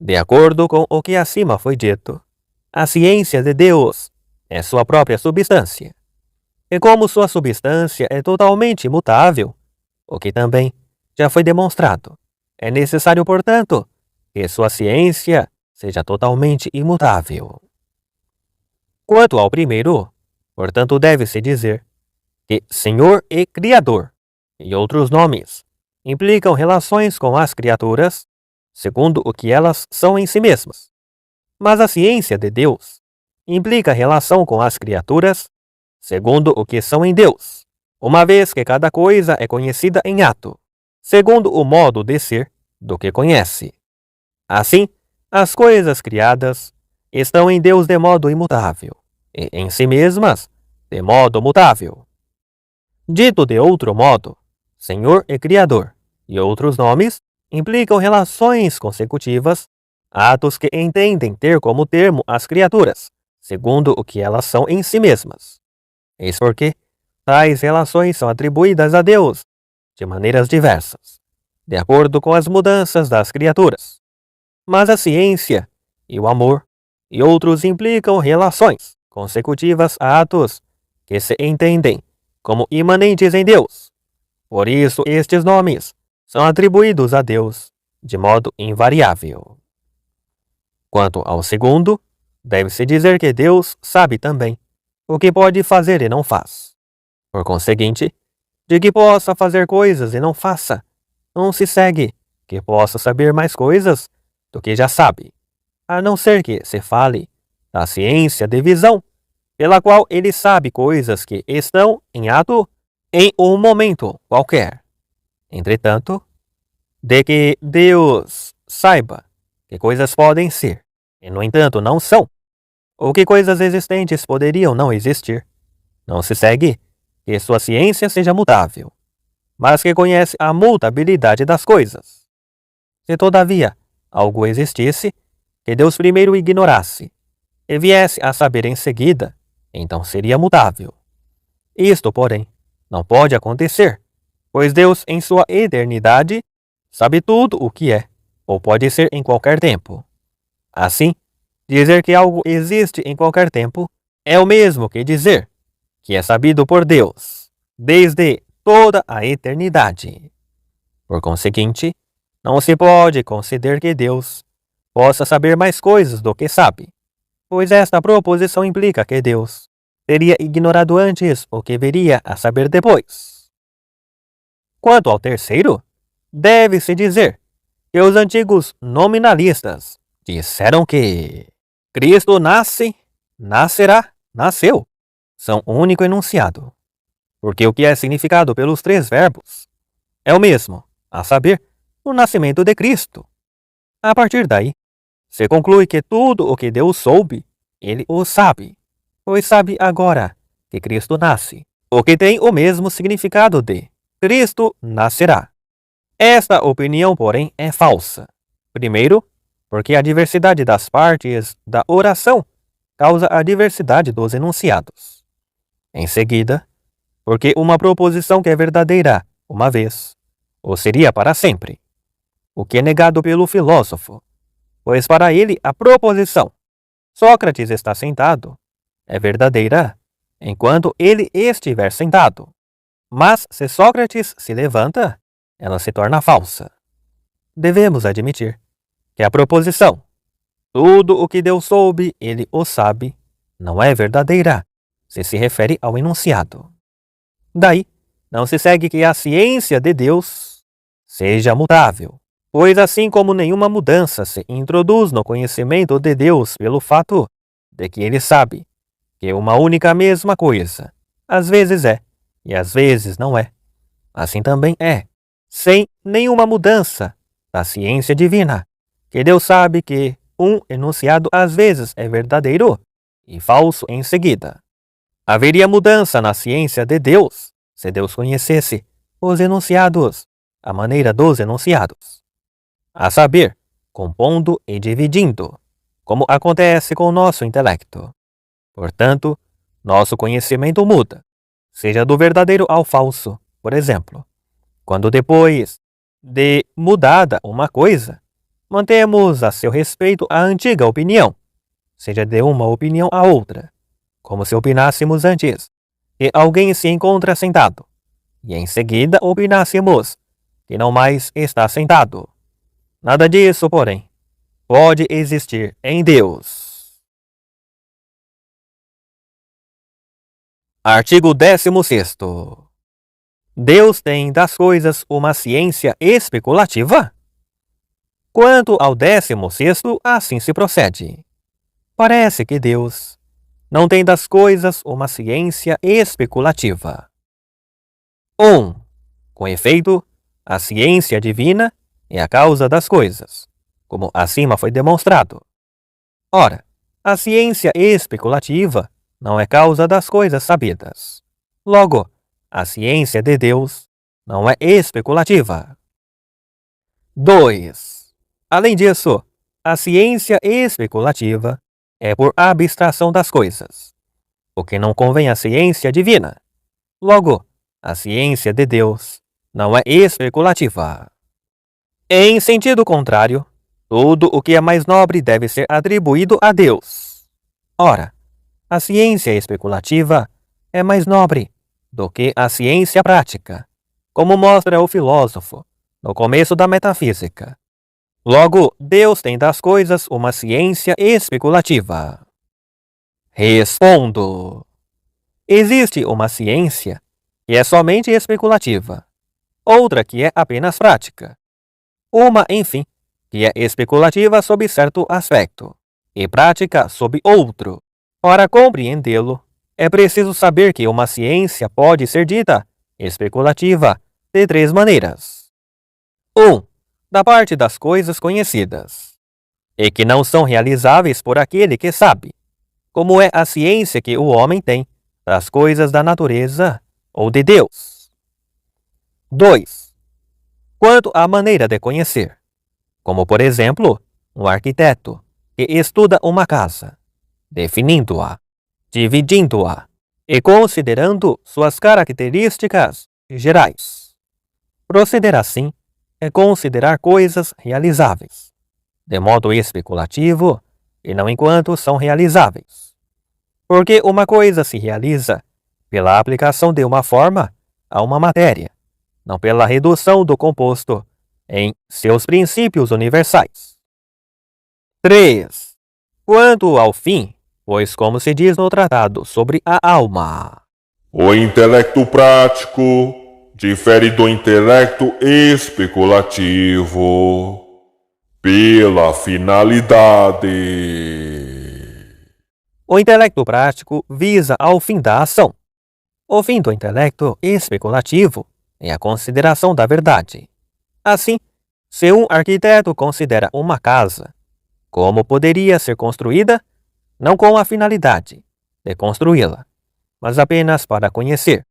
De acordo com o que acima foi dito, a ciência de Deus é sua própria substância. E como sua substância é totalmente imutável, o que também já foi demonstrado, é necessário, portanto, que sua ciência seja totalmente imutável. Quanto ao primeiro, portanto, deve-se dizer que Senhor e Criador, e outros nomes, implicam relações com as criaturas, segundo o que elas são em si mesmas. Mas a ciência de Deus implica relação com as criaturas, segundo o que são em Deus, uma vez que cada coisa é conhecida em ato, segundo o modo de ser do que conhece. Assim, as coisas criadas estão em Deus de modo imutável, e em si mesmas de modo mutável. Dito de outro modo, Senhor e Criador e outros nomes implicam relações consecutivas, atos que entendem ter como termo as criaturas, segundo o que elas são em si mesmas. Eis porque tais relações são atribuídas a Deus de maneiras diversas, de acordo com as mudanças das criaturas. Mas a ciência e o amor e outros implicam relações consecutivas a atos que se entendem como imanentes em Deus. Por isso estes nomes são atribuídos a Deus de modo invariável. Quanto ao segundo, deve-se dizer que Deus sabe também o que pode fazer e não faz. Por conseguinte, de que possa fazer coisas e não faça, não se segue que possa saber mais coisas do que já sabe, a não ser que se fale da ciência de visão, pela qual ele sabe coisas que estão em ato em um momento qualquer. Entretanto, de que Deus saiba que coisas podem ser, e no entanto não são, ou que coisas existentes poderiam não existir, não se segue que sua ciência seja mutável, mas que conhece a mutabilidade das coisas. Se todavia algo existisse que Deus primeiro ignorasse e viesse a saber em seguida, então seria mutável. Isto, porém, não pode acontecer, pois Deus, em sua eternidade, sabe tudo o que é, ou pode ser em qualquer tempo. Assim, dizer que algo existe em qualquer tempo é o mesmo que dizer que é sabido por Deus desde toda a eternidade. Por conseguinte, não se pode conceder que Deus possa saber mais coisas do que sabe, pois esta proposição implica que Deus teria ignorado antes o que viria a saber depois. Quanto ao terceiro, deve-se dizer que os antigos nominalistas disseram que Cristo nasce, nascerá, nasceu, são um único enunciado, porque o que é significado pelos três verbos é o mesmo, a saber, o nascimento de Cristo. A partir daí, se conclui que tudo o que Deus soube, ele o sabe, pois sabe agora que Cristo nasce, o que tem o mesmo significado de Cristo nascerá. Esta opinião, porém, é falsa. Primeiro, porque a diversidade das partes da oração causa a diversidade dos enunciados. Em seguida, porque uma proposição que é verdadeira uma vez, ou seria para sempre, o que é negado pelo filósofo, pois para ele a proposição Sócrates está sentado é verdadeira enquanto ele estiver sentado, mas se Sócrates se levanta, ela se torna falsa. Devemos admitir que a proposição tudo o que Deus soube, ele o sabe, não é verdadeira, se refere ao enunciado. Daí, não se segue que a ciência de Deus seja mutável, pois assim como nenhuma mudança se introduz no conhecimento de Deus pelo fato de que ele sabe que uma única mesma coisa às vezes é e às vezes não é, assim também é, sem nenhuma mudança da ciência divina, que Deus sabe que um enunciado às vezes é verdadeiro e falso em seguida. Haveria mudança na ciência de Deus se Deus conhecesse os enunciados, a maneira dos enunciados, a saber, compondo e dividindo, como acontece com o nosso intelecto. Portanto, nosso conhecimento muda, seja do verdadeiro ao falso, por exemplo, quando depois de mudada uma coisa, mantemos a seu respeito a antiga opinião, seja de uma opinião a outra, como se opinássemos antes que alguém se encontra sentado, e em seguida opinássemos que não mais está sentado. Nada disso, porém, pode existir em Deus. Artigo 16º. Deus tem das coisas uma ciência especulativa? Quanto ao 16º, assim se procede. Parece que Deus não tem das coisas uma ciência especulativa. 1. Com efeito, a ciência divina é a causa das coisas, como acima foi demonstrado. Ora, a ciência especulativa não é causa das coisas sabidas. Logo, a ciência de Deus não é especulativa. 2. Além disso, a ciência especulativa é por abstração das coisas, o que não convém à ciência divina. Logo, a ciência de Deus não é especulativa. Em sentido contrário, tudo o que é mais nobre deve ser atribuído a Deus. Ora, a ciência especulativa é mais nobre do que a ciência prática, como mostra o filósofo no começo da metafísica. Logo, Deus tem das coisas uma ciência especulativa. Respondo. Existe uma ciência que é somente especulativa, outra que é apenas prática. Uma, enfim, que é especulativa sob certo aspecto e prática sob outro. Para compreendê-lo, é preciso saber que uma ciência pode ser dita especulativa de três maneiras. 1. Da parte das coisas conhecidas, e que não são realizáveis por aquele que sabe, como é a ciência que o homem tem das coisas da natureza ou de Deus. 2. Quanto à maneira de conhecer, como por exemplo, um arquiteto que estuda uma casa, definindo-a, dividindo-a e considerando suas características gerais. Proceder assim é considerar coisas realizáveis, de modo especulativo e não enquanto são realizáveis. Porque uma coisa se realiza pela aplicação de uma forma a uma matéria, não pela redução do composto em seus princípios universais. 3. Quanto ao fim, pois como se diz no tratado sobre a alma, O intelecto prático difere do intelecto especulativo pela finalidade. o intelecto prático visa ao fim da ação. O fim do intelecto especulativo é a consideração da verdade. Assim, se um arquiteto considera uma casa, como poderia ser construída, não com a finalidade de construí-la, mas apenas para conhecer,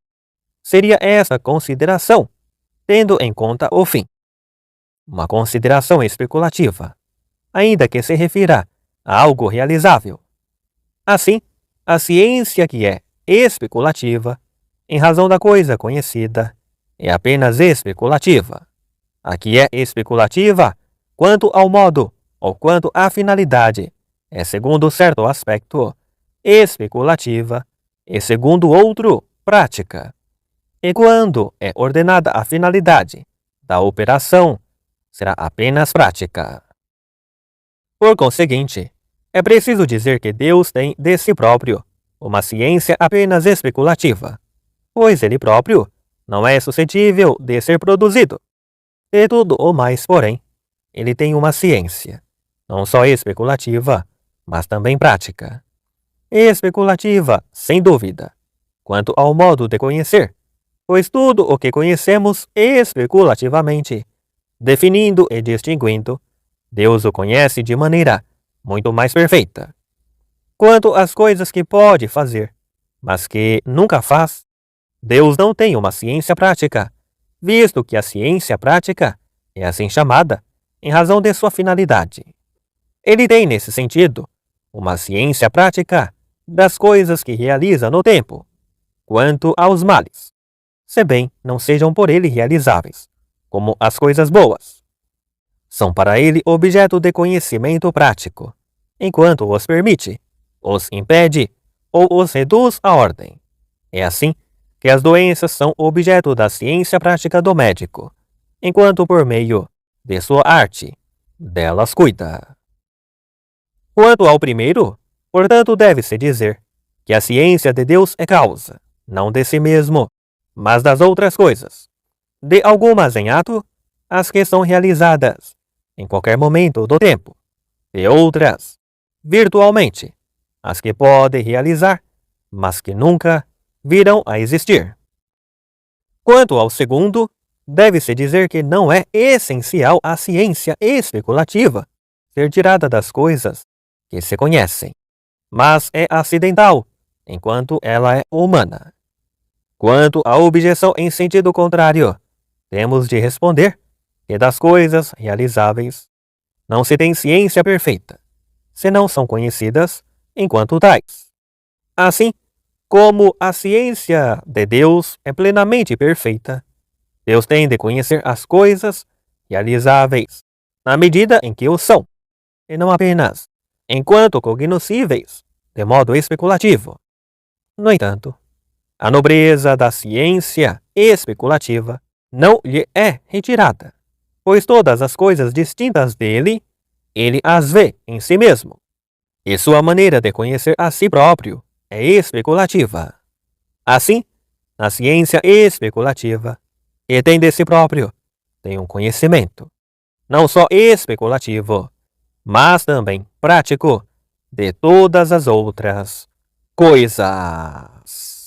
seria essa consideração, tendo em conta o fim. Uma consideração especulativa, ainda que se refira a algo realizável. Assim, a ciência que é especulativa, em razão da coisa conhecida, é apenas especulativa. A que é especulativa, quanto ao modo ou quanto à finalidade, é segundo certo aspecto, especulativa, e segundo outro, prática. E quando é ordenada a finalidade da operação, será apenas prática. Por conseguinte, é preciso dizer que Deus tem de si próprio uma ciência apenas especulativa, pois ele próprio não é suscetível de ser produzido. De tudo o mais, porém, ele tem uma ciência, não só especulativa, mas também prática. Especulativa, sem dúvida, quanto ao modo de conhecer, pois tudo o que conhecemos especulativamente, definindo e distinguindo, Deus o conhece de maneira muito mais perfeita. Quanto às coisas que pode fazer, mas que nunca faz, Deus não tem uma ciência prática, visto que a ciência prática é assim chamada em razão de sua finalidade. Ele tem, nesse sentido, uma ciência prática das coisas que realiza no tempo, quanto aos males, se bem não sejam por ele realizáveis, como as coisas boas. São para ele objeto de conhecimento prático, enquanto os permite, os impede ou os reduz à ordem. É assim que as doenças são objeto da ciência prática do médico, enquanto por meio de sua arte delas cuida. Quanto ao primeiro, portanto, deve-se dizer que a ciência de Deus é causa, não de si mesmo, mas das outras coisas, de algumas em ato, as que são realizadas em qualquer momento do tempo, e outras, virtualmente, as que pode realizar, mas que nunca virão a existir. Quanto ao segundo, deve-se dizer que não é essencial a ciência especulativa ser tirada das coisas que se conhecem, mas é acidental, enquanto ela é humana. Quanto à objeção em sentido contrário, temos de responder que das coisas realizáveis não se tem ciência perfeita, se não são conhecidas enquanto tais. Assim, como a ciência de Deus é plenamente perfeita, Deus tem de conhecer as coisas realizáveis na medida em que o são, e não apenas enquanto cognoscíveis, de modo especulativo. No entanto, a nobreza da ciência especulativa não lhe é retirada, pois todas as coisas distintas dele, ele as vê em si mesmo, e sua maneira de conhecer a si próprio é especulativa. Assim, na ciência especulativa, que tem de si próprio, tem um conhecimento, não só especulativo, mas também prático, de todas as outras coisas.